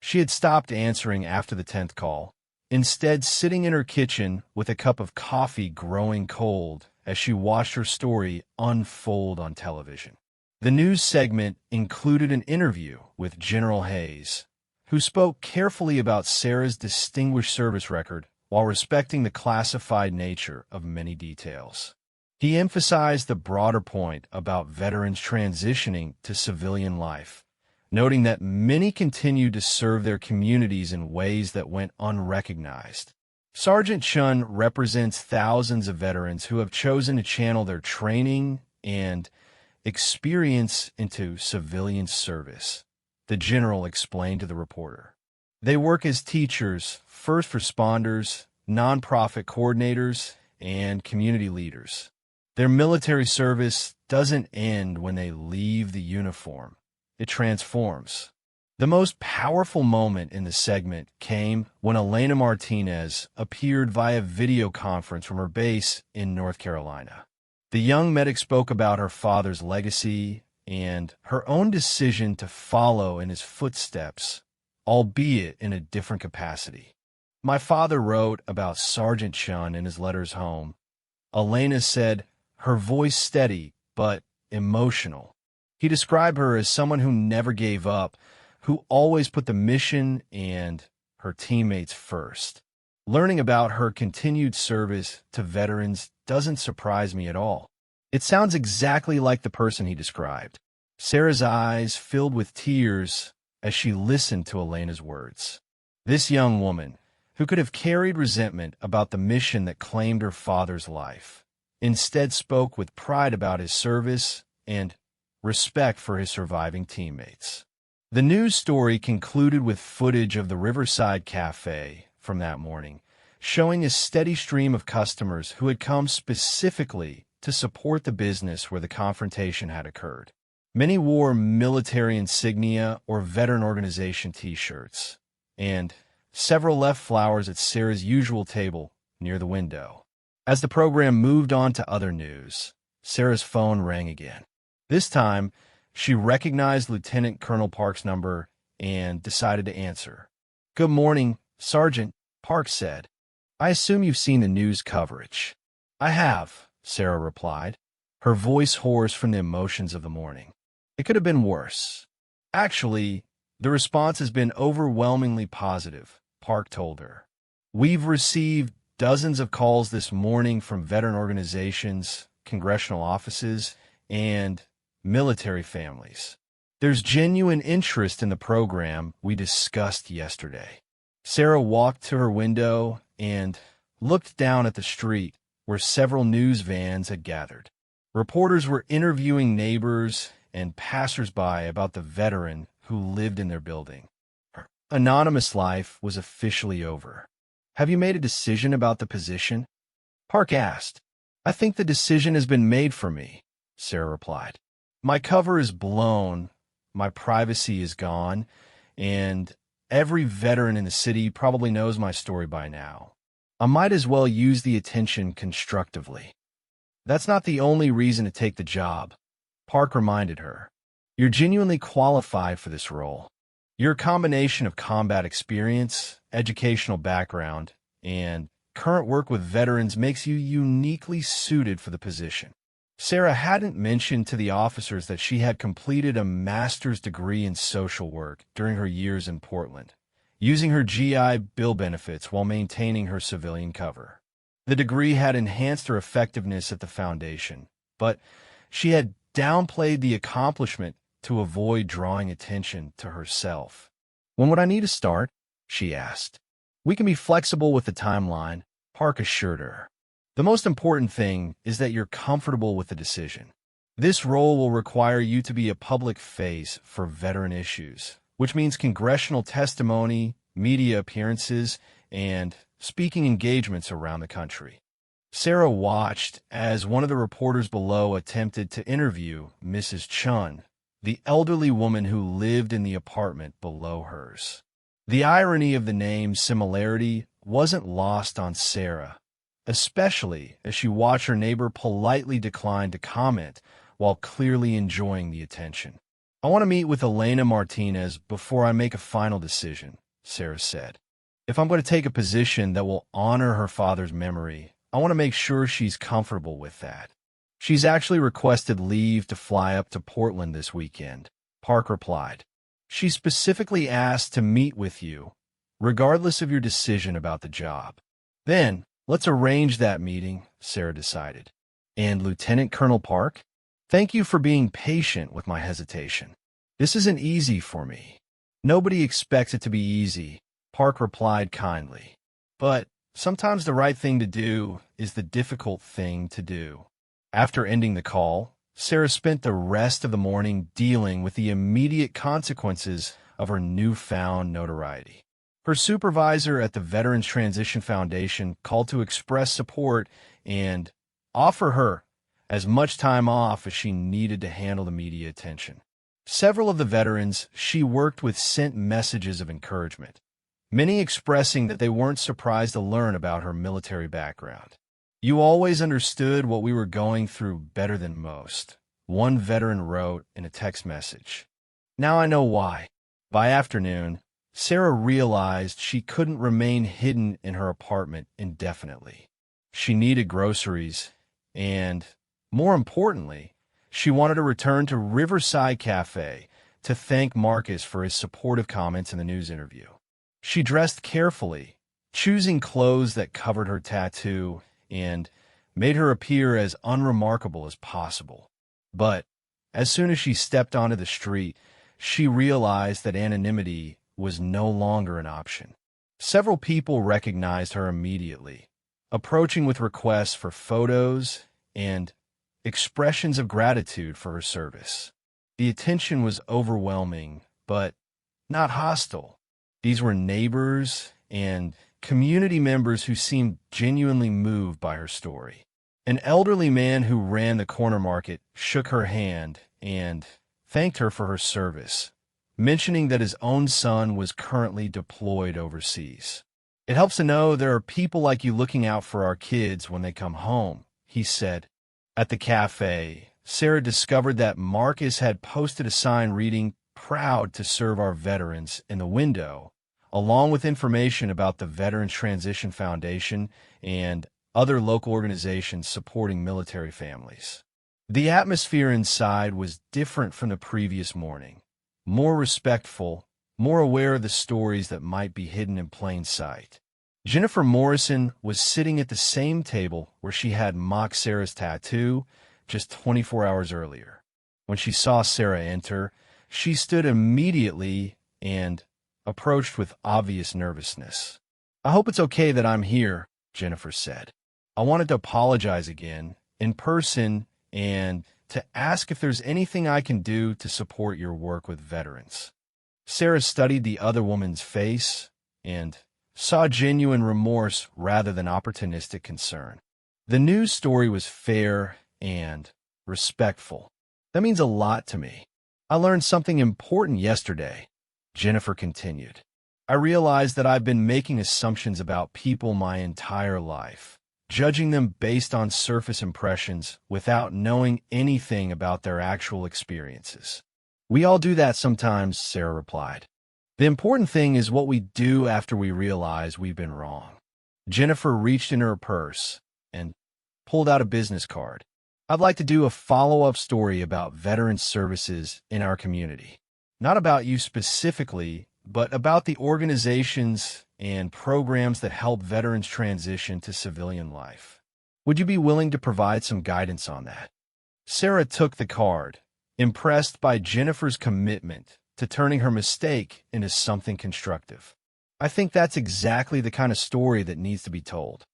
She had stopped answering after the 10th call, instead sitting in her kitchen with a cup of coffee growing cold as she watched her story unfold on television. The news segment included an interview with General Hayes, who spoke carefully about Sarah's distinguished service record while respecting the classified nature of many details. He emphasized the broader point about veterans transitioning to civilian life, noting that many continued to serve their communities in ways that went unrecognized. Sergeant Chun represents thousands of veterans who have chosen to channel their training and experience into civilian service, the general explained to the reporter. They work as teachers, first responders, nonprofit coordinators, and community leaders. Their military service doesn't end when they leave the uniform. It transforms. The most powerful moment in the segment came when Elena Martinez appeared via video conference from her base in North Carolina. The young medic spoke about her father's legacy and her own decision to follow in his footsteps, albeit in a different capacity. "My father wrote about Sergeant Chun in his letters home," Elena said, her voice steady but emotional. He described her as someone who never gave up, who always put the mission and her teammates first. Learning about her continued service to veterans doesn't surprise me at all. It sounds exactly like the person he described. Sarah's eyes filled with tears as she listened to Elena's words. This young woman, who could have carried resentment about the mission that claimed her father's life, instead spoke with pride about his service and respect for his surviving teammates. The news story concluded with footage of the Riverside Cafe from that morning, showing a steady stream of customers who had come specifically to support the business where the confrontation had occurred. Many wore military insignia or veteran organization T-shirts, and several left flowers at Sarah's usual table near the window. As the program moved on to other news, Sarah's phone rang again. This time, she recognized Lieutenant Colonel Park's number and decided to answer. "Good morning, Sergeant," Park said. "I assume you've seen the news coverage." "I have," Sarah replied, her voice hoarse from the emotions of the morning. "It could have been worse." "Actually, the response has been overwhelmingly positive," Park told her. "We've received dozens of calls this morning from veteran organizations, congressional offices, and military families. There's genuine interest in the program we discussed yesterday." Sarah walked to her window and looked down at the street where several news vans had gathered. Reporters were interviewing neighbors and passersby about the veteran who lived in their building. Her anonymous life was officially over. "Have you made a decision about the position?" Park asked. "I think the decision has been made for me," Sarah replied. "My cover is blown, my privacy is gone, and every veteran in the city probably knows my story by now. I might as well use the attention constructively." "That's not the only reason to take the job," Park reminded her. "You're genuinely qualified for this role. Your combination of combat experience, educational background, and current work with veterans makes you uniquely suited for the position." Sarah hadn't mentioned to the officers that she had completed a master's degree in social work during her years in Portland, using her GI Bill benefits while maintaining her civilian cover. The degree had enhanced her effectiveness at the foundation, but she had downplayed the accomplishment to avoid drawing attention to herself. "When would I need to start?" she asked. "We can be flexible with the timeline," Park assured her. "The most important thing is that you're comfortable with the decision. This role will require you to be a public face for veteran issues, which means congressional testimony, media appearances, and speaking engagements around the country." Sarah watched as one of the reporters below attempted to interview Mrs. Chun, the elderly woman who lived in the apartment below hers. The irony of the name's similarity wasn't lost on Sarah, especially as she watched her neighbor politely decline to comment while clearly enjoying the attention. "I want to meet with Elena Martinez before I make a final decision," Sarah said. "If I'm going to take a position that will honor her father's memory, I want to make sure she's comfortable with that." "She's actually requested leave to fly up to Portland this weekend," Park replied. "She specifically asked to meet with you, regardless of your decision about the job." "Then, let's arrange that meeting," Sarah decided. "And Lieutenant Colonel Park, thank you for being patient with my hesitation. This isn't easy for me." "Nobody expects it to be easy," Park replied kindly. "But sometimes the right thing to do is the difficult thing to do." After ending the call, Sarah spent the rest of the morning dealing with the immediate consequences of her newfound notoriety. Her supervisor at the Veterans Transition Foundation called to express support and offer her as much time off as she needed to handle the media attention. Several of the veterans she worked with sent messages of encouragement, many expressing that they weren't surprised to learn about her military background. "You always understood what we were going through better than most," one veteran wrote in a text message. "Now I know why." By afternoon, Sarah realized she couldn't remain hidden in her apartment indefinitely. She needed groceries, and, more importantly, She wanted to return to Riverside Cafe to thank Marcus for his supportive comments in the news interview. She dressed carefully, choosing clothes that covered her tattoo and made her appear as unremarkable as possible. But as soon as she stepped onto the street, she realized that anonymity was no longer an option. Several people recognized her immediately, approaching with requests for photos and expressions of gratitude for her service. The attention was overwhelming, but not hostile. These were neighbors and community members who seemed genuinely moved by her story. An elderly man who ran the corner market shook her hand and thanked her for her service, mentioning that his own son was currently deployed overseas. "It helps to know there are people like you looking out for our kids when they come home," he said. At the cafe, Sarah discovered that Marcus had posted a sign reading, "Proud to serve our veterans," in the window, along with information about the Veterans Transition Foundation and other local organizations supporting military families. The atmosphere inside was different from the previous morning, more respectful, more aware of the stories that might be hidden in plain sight. Jennifer Morrison was sitting at the same table where she had mocked Sarah's tattoo just 24 hours earlier. When she saw Sarah enter, she stood immediately and approached with obvious nervousness. "I hope it's okay that I'm here," Jennifer said. "I wanted to apologize again, in person, and to ask if there's anything I can do to support your work with veterans." Sarah studied the other woman's face and saw genuine remorse rather than opportunistic concern. The news story was fair and respectful. "That means a lot to me. I learned something important yesterday," Jennifer continued. "I realized that I've been making assumptions about people my entire life, judging them based on surface impressions without knowing anything about their actual experiences." "We all do that sometimes," Sarah replied. "The important thing is what we do after we realize we've been wrong." Jennifer reached in her purse and pulled out a business card. "I'd like to do a follow-up story about veteran services in our community. Not about you specifically, but about the organizations and programs that help veterans transition to civilian life. Would you be willing to provide some guidance on that?" Sarah took the card, impressed by Jennifer's commitment to turning her mistake into something constructive. "I think that's exactly the kind of story that needs to be told."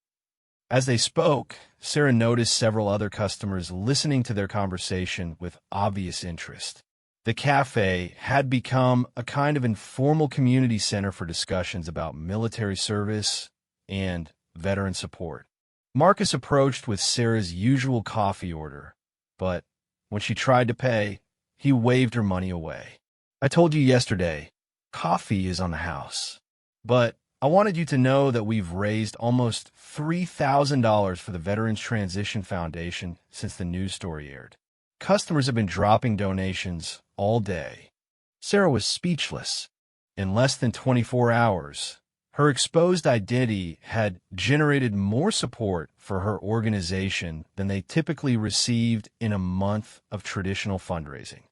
As they spoke, Sarah noticed several other customers listening to their conversation with obvious interest. The cafe had become a kind of informal community center for discussions about military service and veteran support. Marcus approached with Sarah's usual coffee order, but when she tried to pay, he waved her money away. "I told you yesterday, coffee is on the house. But I wanted you to know that we've raised almost $3,000 for the Veterans Transition Foundation since the news story aired. Customers have been dropping donations all day." Sarah was speechless. In less than 24 hours, her exposed identity had generated more support for her organization than they typically received in a month of traditional fundraising.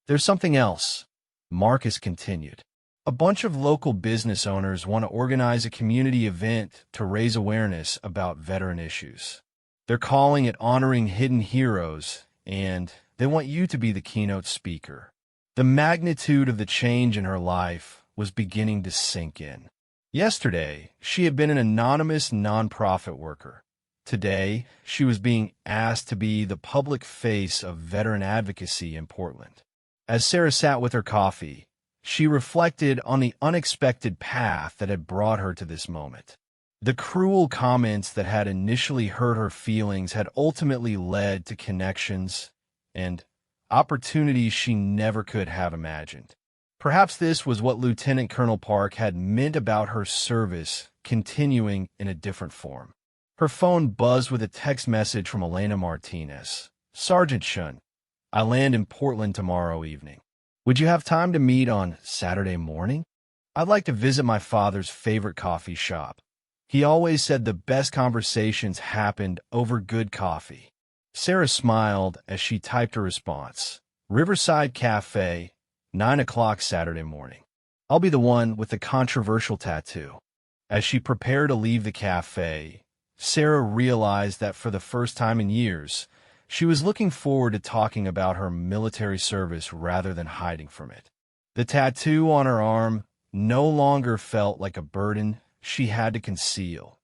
"There's something else," Marcus continued. "A bunch of local business owners want to organize a community event to raise awareness about veteran issues. They're calling it Honoring Hidden Heroes, and they want you to be the keynote speaker." The magnitude of the change in her life was beginning to sink in. Yesterday, she had been an anonymous nonprofit worker. Today, she was being asked to be the public face of veteran advocacy in Portland. As Sarah sat with her coffee, she reflected on the unexpected path that had brought her to this moment. The cruel comments that had initially hurt her feelings had ultimately led to connections and opportunities she never could have imagined. Perhaps this was what Lieutenant Colonel Park had meant about her service continuing in a different form. Her phone buzzed with a text message from Elena Martinez. "Sergeant Shun, I land in Portland tomorrow evening. Would you have time to meet on Saturday morning? I'd like to visit my father's favorite coffee shop. He always said the best conversations happened over good coffee." Sarah smiled as she typed her response. Riverside Cafe, 9 o'clock Saturday morning. I'll be the one with the controversial tattoo. As she prepared to leave the cafe, Sarah realized that for the first time in years, she was looking forward to talking about her military service rather than hiding from it. The tattoo on her arm no longer felt like a burden she had to conceal.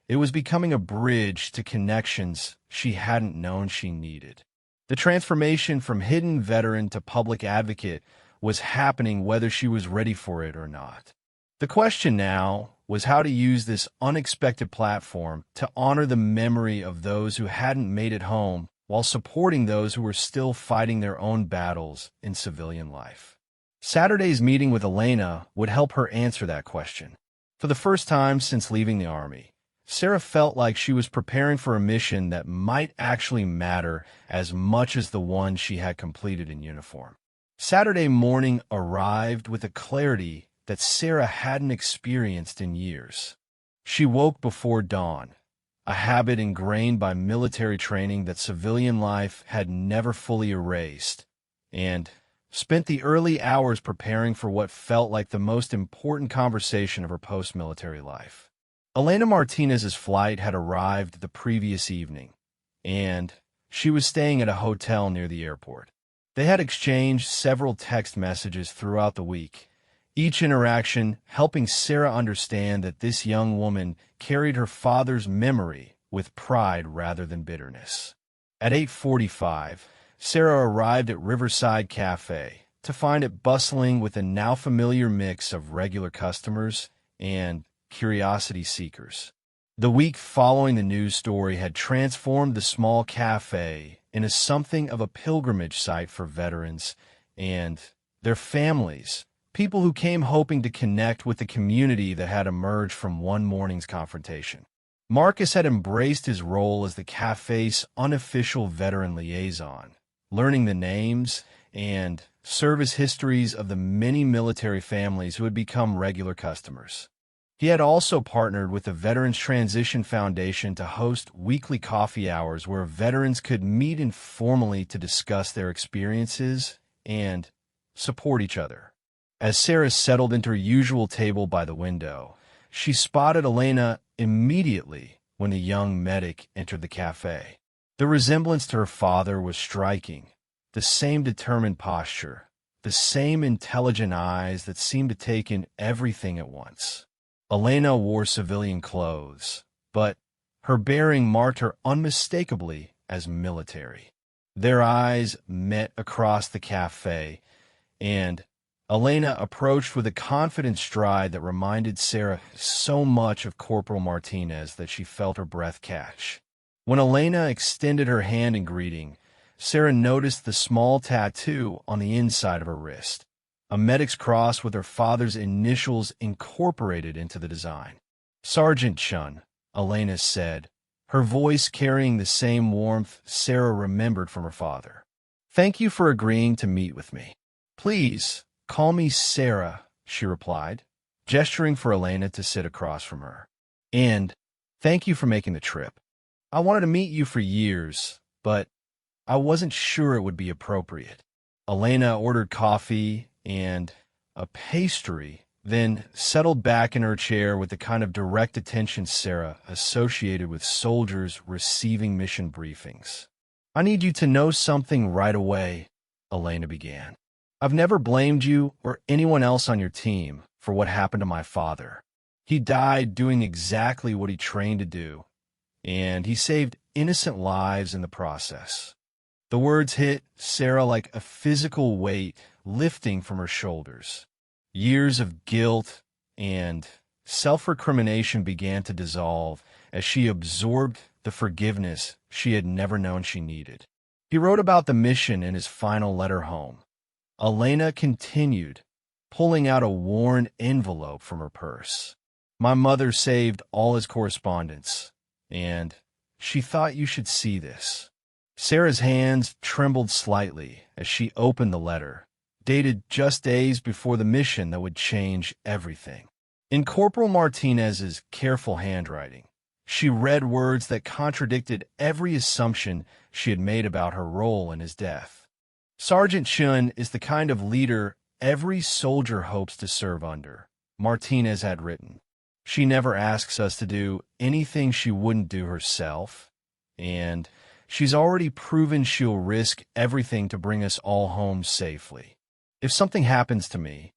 It was becoming a bridge to connections she hadn't known she needed. The transformation from hidden veteran to public advocate was happening whether she was ready for it or not. The question now was how to use this unexpected platform to honor the memory of those who hadn't made it home while supporting those who were still fighting their own battles in civilian life. Saturday's meeting with Elena would help her answer that question. For the first time since leaving the Army, Sarah felt like she was preparing for a mission that might actually matter as much as the one she had completed in uniform. Saturday morning arrived with a clarity that Sarah hadn't experienced in years. She woke before dawn, a habit ingrained by military training that civilian life had never fully erased, and spent the early hours preparing for what felt like the most important conversation of her post-military life. Elena Martinez's flight had arrived the previous evening, and she was staying at a hotel near the airport. They had exchanged several text messages throughout the week, each interaction helping Sarah understand that this young woman carried her father's memory with pride rather than bitterness. At 8:45, Sarah arrived at Riverside Cafe to find it bustling with a now familiar mix of regular customers and curiosity seekers. The week following the news story had transformed the small cafe into something of a pilgrimage site for veterans and their families, people who came hoping to connect with the community that had emerged from one morning's confrontation. Marcus had embraced his role as the cafe's unofficial veteran liaison, learning the names and service histories of the many military families who had become regular customers. He had also partnered with the Veterans Transition Foundation to host weekly coffee hours where veterans could meet informally to discuss their experiences and support each other. As Sarah settled into her usual table by the window, she spotted Elena immediately when the young medic entered the cafe. The resemblance to her father was striking, the same determined posture, the same intelligent eyes that seemed to take in everything at once. Elena wore civilian clothes, but her bearing marked her unmistakably as military. Their eyes met across the cafe, and Elena approached with a confident stride that reminded Sarah so much of Corporal Martinez that she felt her breath catch. When Elena extended her hand in greeting, Sarah noticed the small tattoo on the inside of her wrist, a medic's cross with her father's initials incorporated into the design. "Sergeant Chun," Elena said, her voice carrying the same warmth Sarah remembered from her father. "Thank you for agreeing to meet with me. Please, call me Sarah," she replied, gesturing for Elena to sit across from her. "And thank you for making the trip. I wanted to meet you for years, but I wasn't sure it would be appropriate." Elena ordered coffee and a pastry, then settled back in her chair with the kind of direct attention Sarah associated with soldiers receiving mission briefings. "I need you to know something right away," Elena began. "I've never blamed you or anyone else on your team for what happened to my father. He died doing exactly what he trained to do, and he saved innocent lives in the process." The words hit Sarah like a physical weight lifting from her shoulders. Years of guilt and self-recrimination began to dissolve as she absorbed the forgiveness she had never known she needed. He wrote about the mission in his final letter home. Elena continued, pulling out a worn envelope from her purse. "My mother saved all his correspondence, and she thought you should see this." Sarah's hands trembled slightly as she opened the letter, dated just days before the mission that would change everything. In Corporal Martinez's careful handwriting, She read words that contradicted every assumption she had made about her role in his death. Sergeant Chun is the kind of leader every soldier hopes to serve under, Martinez had written. She never asks us to do anything she wouldn't do herself, and she's already proven she'll risk everything to bring us all home safely. If something happens to me,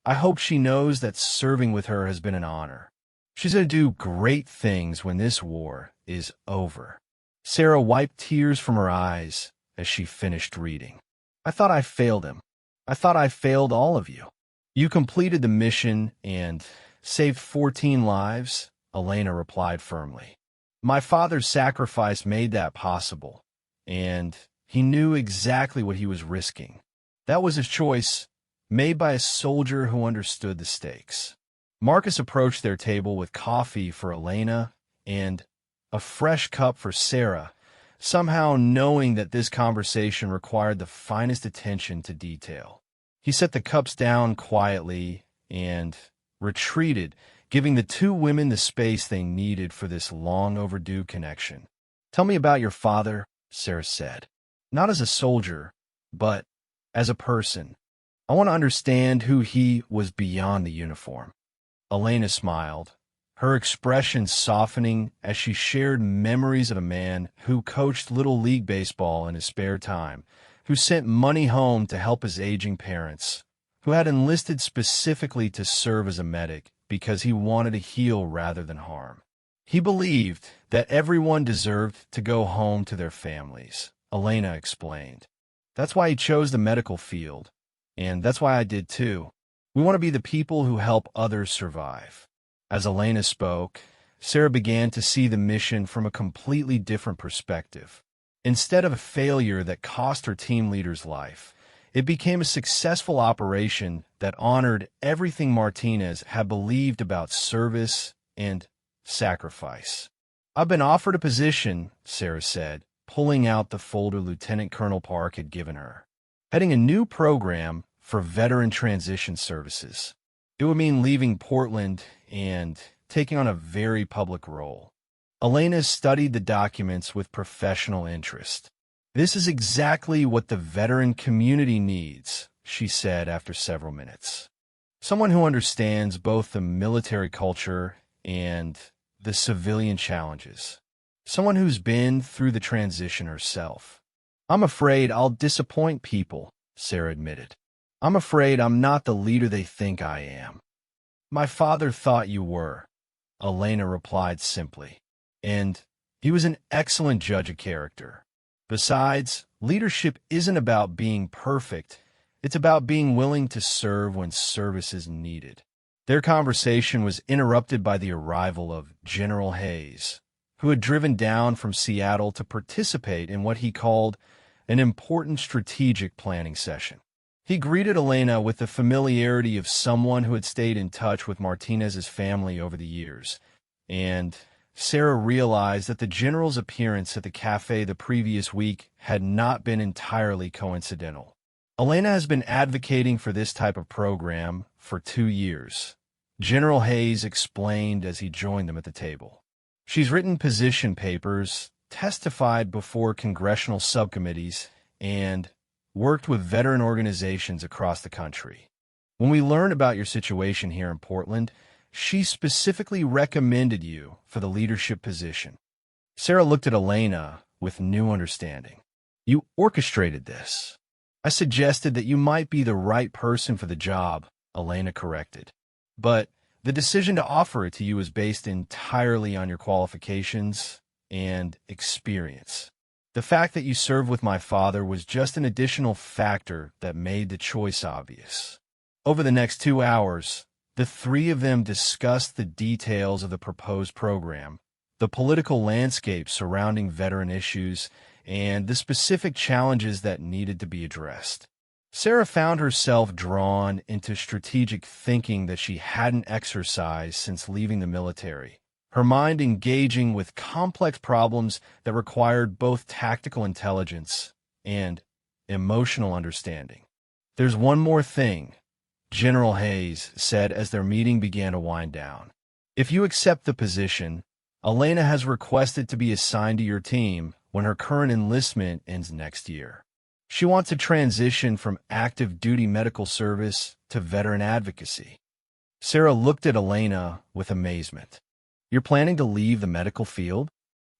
I hope she knows that serving with her has been an honor. She's going to do great things when this war is over. Sarah wiped tears from her eyes as she finished reading. I thought I failed him. I thought I failed all of you. You completed the mission and saved 14 lives, Elena replied firmly. My father's sacrifice made that possible, and he knew exactly what he was risking. That was a choice made by a soldier who understood the stakes. Marcus approached their table with coffee for Elena and a fresh cup for Sarah, somehow knowing that this conversation required the finest attention to detail. He set the cups down quietly and retreated, giving the two women the space they needed for this long-overdue connection. Tell me about your father, Sarah said. Not as a soldier, but as a person. I want to understand who he was beyond the uniform. Elena smiled, her expression softening as she shared memories of a man who coached Little League baseball in his spare time, who sent money home to help his aging parents, who had enlisted specifically to serve as a medic because he wanted to heal rather than harm. He believed that everyone deserved to go home to their families, Elena explained. That's why he chose the medical field, and that's why I did too. We want to be the people who help others survive. As Elena spoke, Sarah began to see the mission from a completely different perspective. Instead of a failure that cost her team leader's life, it became a successful operation that honored everything Martinez had believed about service and sacrifice. I've been offered a position, Sarah said, pulling out the folder Lieutenant Colonel Park had given her, heading a new program for veteran transition services. It would mean leaving Portland and taking on a very public role. Elena studied the documents with professional interest. This is exactly what the veteran community needs, she said after several minutes. Someone who understands both the military culture and the civilian challenges. Someone who's been through the transition herself. I'm afraid I'll disappoint people, Sarah admitted. I'm afraid I'm not the leader they think I am. My father thought you were, Elena replied simply. And he was an excellent judge of character. Besides, leadership isn't about being perfect. It's about being willing to serve when service is needed. Their conversation was interrupted by the arrival of General Hayes, who had driven down from Seattle to participate in what he called an important strategic planning session. He greeted Elena with the familiarity of someone who had stayed in touch with Martinez's family over the years, and Sarah realized that the general's appearance at the cafe the previous week had not been entirely coincidental. Elena has been advocating for this type of program for 2 years, General Hayes explained as he joined them at the table. She's written position papers, testified before congressional subcommittees, and worked with veteran organizations across the country. When we learned about your situation here in Portland, she specifically recommended you for the leadership position. Sarah looked at Elena with new understanding. You orchestrated this. I suggested that you might be the right person for the job, Elena corrected. But the decision to offer it to you is based entirely on your qualifications and experience. The fact that you served with my father was just an additional factor that made the choice obvious. Over the next 2 hours, the three of them discussed the details of the proposed program, the political landscape surrounding veteran issues, and the specific challenges that needed to be addressed. Sarah found herself drawn into strategic thinking that she hadn't exercised since leaving the military, her mind engaging with complex problems that required both tactical intelligence and emotional understanding. There's one more thing, General Hayes said as their meeting began to wind down. If you accept the position, Elena has requested to be assigned to your team when her current enlistment ends next year. She wants to transition from active duty medical service to veteran advocacy. Sarah looked at Elena with amazement. You're planning to leave the medical field?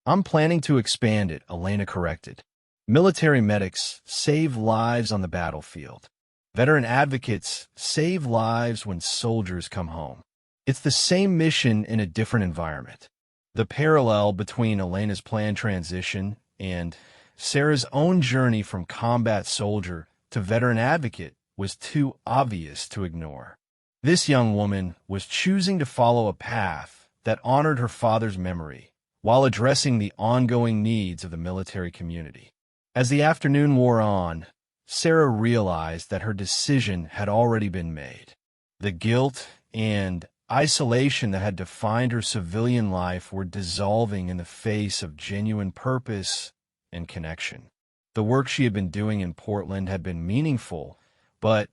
I'm planning to expand it, Elena corrected. Military medics save lives on the battlefield. Veteran advocates save lives when soldiers come home. It's the same mission in a different environment. The parallel between Elena's planned transition and Sarah's own journey from combat soldier to veteran advocate was too obvious to ignore. This young woman was choosing to follow a path that honored her father's memory while addressing the ongoing needs of the military community. As the afternoon wore on, Sarah realized that her decision had already been made. The guilt and isolation that had defined her civilian life were dissolving in the face of genuine purpose and connection. The work she had been doing in Portland had been meaningful, but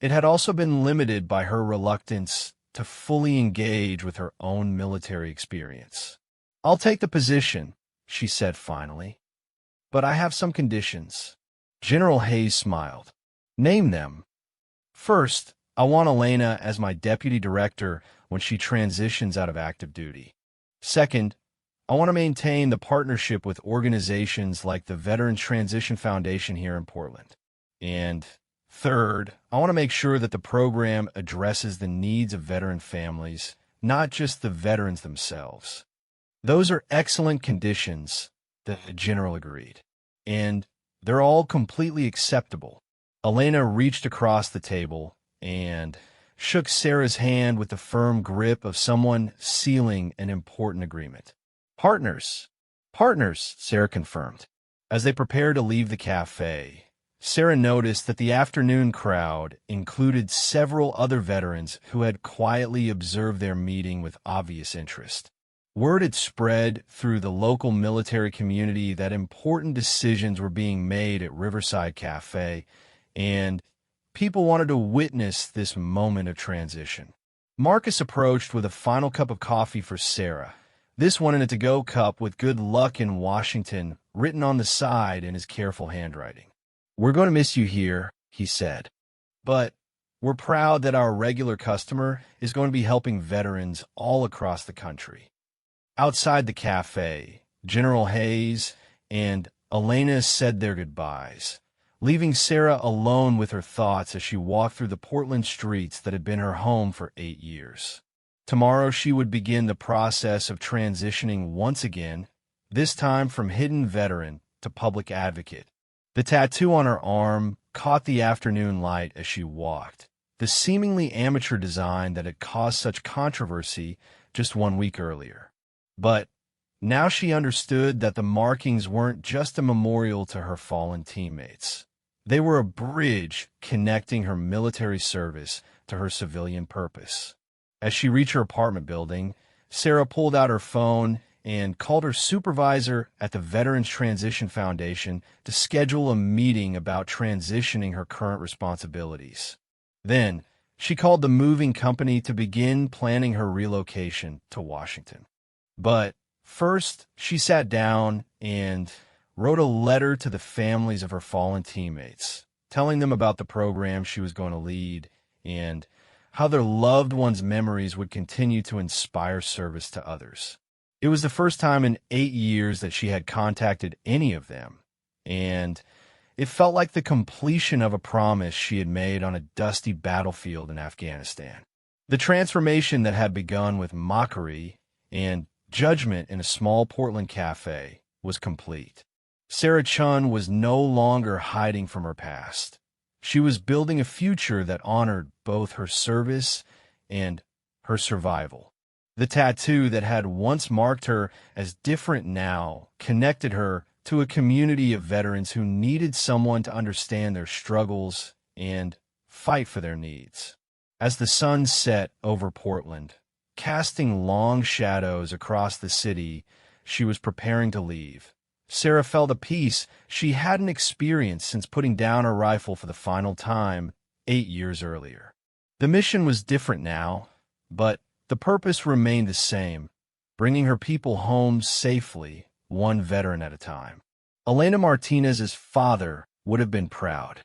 it had also been limited by her reluctance to fully engage with her own military experience. I'll take the position, she said finally, but I have some conditions. General Hayes smiled. Name them. First, I want Elena as my deputy director when she transitions out of active duty. Second, I want to maintain the partnership with organizations like the Veterans Transition Foundation here in Portland. And third, I want to make sure that the program addresses the needs of veteran families, not just the veterans themselves. Those are excellent conditions, the general agreed. And they're all completely acceptable. Elena reached across the table and shook Sarah's hand with the firm grip of someone sealing an important agreement. Partners, Sarah confirmed. As they prepared to leave the cafe, Sarah noticed that the afternoon crowd included several other veterans who had quietly observed their meeting with obvious interest. Word had spread through the local military community that important decisions were being made at Riverside Cafe, and people wanted to witness this moment of transition. Marcus approached with a final cup of coffee for Sarah, this one in a to-go cup with "Good luck in Washington" written on the side in his careful handwriting. "We're going to miss you here," he said, "but we're proud that our regular customer is going to be helping veterans all across the country." Outside the cafe, General Hayes and Elena said their goodbyes, leaving Sarah alone with her thoughts as she walked through the Portland streets that had been her home for 8 years. Tomorrow she would begin the process of transitioning once again, this time from hidden veteran to public advocate. The tattoo on her arm caught the afternoon light as she walked, the seemingly amateur design that had caused such controversy just 1 week earlier. But now she understood that the markings weren't just a memorial to her fallen teammates. They were a bridge connecting her military service to her civilian purpose. As she reached her apartment building, Sarah pulled out her phone and called her supervisor at the Veterans Transition Foundation to schedule a meeting about transitioning her current responsibilities. Then, she called the moving company to begin planning her relocation to Washington. But first, she sat down and wrote a letter to the families of her fallen teammates, telling them about the program she was going to lead and how their loved ones' memories would continue to inspire service to others. It was the first time in 8 years that she had contacted any of them, and it felt like the completion of a promise she had made on a dusty battlefield in Afghanistan. The transformation that had begun with mockery and judgment in a small Portland cafe was complete. Sarah Chun was no longer hiding from her past. She was building a future that honored both her service and her survival. The tattoo that had once marked her as different now connected her to a community of veterans who needed someone to understand their struggles and fight for their needs. As the sun set over Portland, casting long shadows across the city, she was preparing to leave. Sarah felt a peace she hadn't experienced since putting down her rifle for the final time 8 years earlier. The mission was different now, but the purpose remained the same: bringing her people home safely, one veteran at a time. Elena Martinez's father would have been proud.